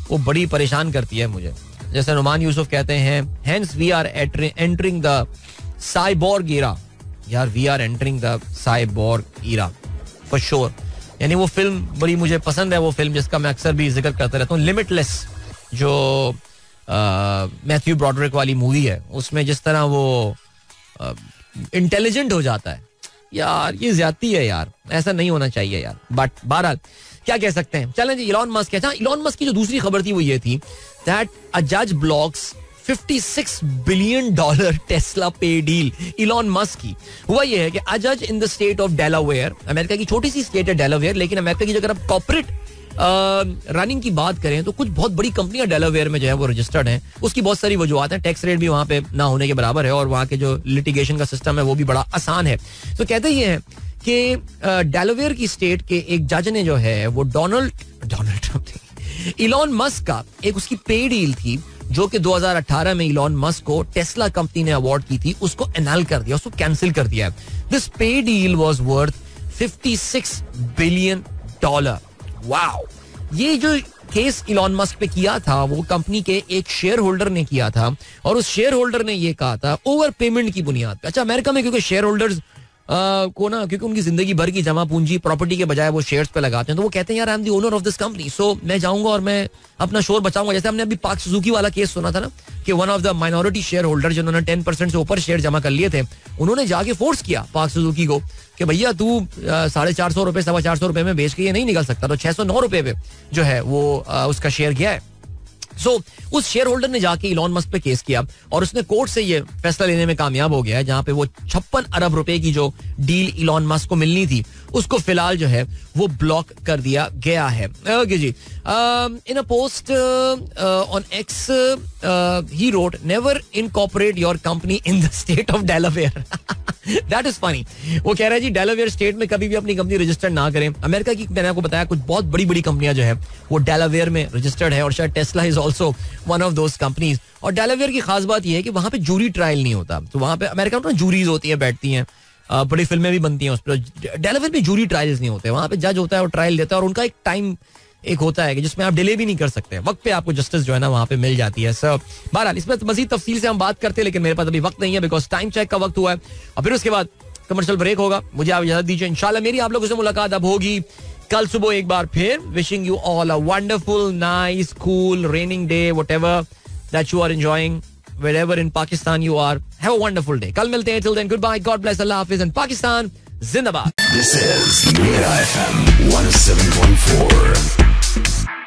वो बड़ी परेशान करती है मुझे. जैसे नुमान यूसुफ कहते हैं hence we are entering the cyborg era. यार we are entering the cyborg era for sure. यानी वो फिल्म बड़ी मुझे पसंद है, वो फिल्म जिसका मैं अक्सर भी जिक्र करता रहता हूँ, लिमिटलेस, जो मैथ्यू ब्रॉडरिक वाली मूवी है. उसमें जिस तरह वो इंटेलिजेंट हो जाता है, यार ये ज्यादती है यार, ऐसा नहीं होना चाहिए यार. बट बहरहाल क्या कह सकते हैं. चलें जी, इलॉन मस्क. अच्छा, इलॉन मस्क की जो दूसरी खबर थी वो ये थी दैट अ जज ब्लॉक्स $56 बिलियन टेस्ला पे डील. इलॉन मस्क की हुआ यह है कि अ जज इन the state of Delaware, America की छोटी सी स्टेट है डेलावेयर, लेकिन अमेरिका की अगर आप कॉर्पोरेट रनिंग की बात करें तो कुछ बहुत बड़ी कंपनियां डेलावेयर में जो है वो रजिस्टर्ड हैं. उसकी बहुत सारी वजूहत हैं. टैक्स रेट भी वहां पे ना होने के बराबर है और वहां के जो लिटिगेशन का सिस्टम है वो भी बड़ा आसान है. तो कहते ये हैं कि डेलावेयर की स्टेट के एक जज ने जो है वो डोनाल्ड ट्रम्प इलॉन मस्क का एक उसकी पे डील थी जो कि 2018 में इलॉन मस्क को टेस्ला कंपनी ने अवार्ड की थी, उसको एनल कर दिया, उसको कैंसिल कर दिया. दिस पे deal was worth $56 billion. Wow. ये जो केस इलॉन मस्क पे किया था वो कंपनी के एक शेयर होल्डर ने किया था और उस शेयर होल्डर ने ये कहा था ओवर पेमेंट की बुनियाद पे. अच्छा, अमेरिका में क्योंकि शेयर होल्डर्स को ना, क्योंकि उनकी जिंदगी भर की जमा पूंजी प्रॉपर्टी के बजाय वो शेयर्स पे लगाते हैं, तो वो कहते हैं यार I am the owner of this company, so मैं जाऊंगा और मैं अपना शोर बचाऊंगा. जैसे हमने अभी पार्क सुजुकी वाला केस सुना था ना कि one of the minority share holder जिन्होंने 10% से ऊपर शेयर जमा कर लिए थे, उन्होंने जाके फोर्स किया पार्क सुजुकी को कि भैया तू 450 रुपए 425 रुपए में बेच के ये नहीं निकल सकता. तो 609 रुपए पे जो है वो उसका शेयर गया है. सो उस शेयर होल्डर ने जाके इलॉन मस्क पे केस किया और उसने कोर्ट से ये फैसला लेने में कामयाब हो गया है जहां पे वो 56 अरब रुपए की जो डील इलॉन मस्क को मिलनी थी उसको फिलहाल जो है वो ब्लॉक कर दिया गया है. ओके जी. In a post on X he wrote never incorporate your company in the state of Delaware. That is funny. वो कह रहा है जी डेलावेयर स्टेट में कभी भी अपनी कंपनी रजिस्टर ना करें. अमेरिका की मैंने आपको बताया कुछ बहुत बड़ी बड़ी कंपनियां जो है वो डेलावेयर में रजिस्टर्ड है और शायद Tesla is also one of those companies. और डेलावेयर की खास बात यह है कि वहां पे जूरी ट्रायल नहीं होता. तो वहां पे अमेरिका में जूरीज होती है, बैठती हैं, बड़ी फिल्में भी बनती हैं उस पर. डेलावेयर में जूरी ट्रायल्स नहीं होते. वहां पे जज होता है और ट्रायल देता है और उनका एक टाइम एक होता है कि जिसमें आप डिले भी नहीं कर सकते. वक्त पे आपको जस्टिस जो है ना वहां पे मिल जाती है. सर बहरहाल इसमें मजीद तफसील से हम बात करते हैं लेकिन मेरे पास अभी वक्त नहीं है बिकॉज टाइम चेक का वक्त हुआ है और फिर उसके बाद कमर्शियल ब्रेक होगा. मुझे आप इजाजत दीजिए. इंशाल्लाह मेरी आप लोगों से मुलाकात अब होगी कल सुबह एक बार फिर. Wishing you all a wonderful nice cool raining day whatever that you are enjoying wherever in Pakistan you are. Have a wonderful day. कल मिलते हैं. Till then, goodbye. God bless. Allah Hafiz and Pakistan Zindabad. This is Mira FM 107.4.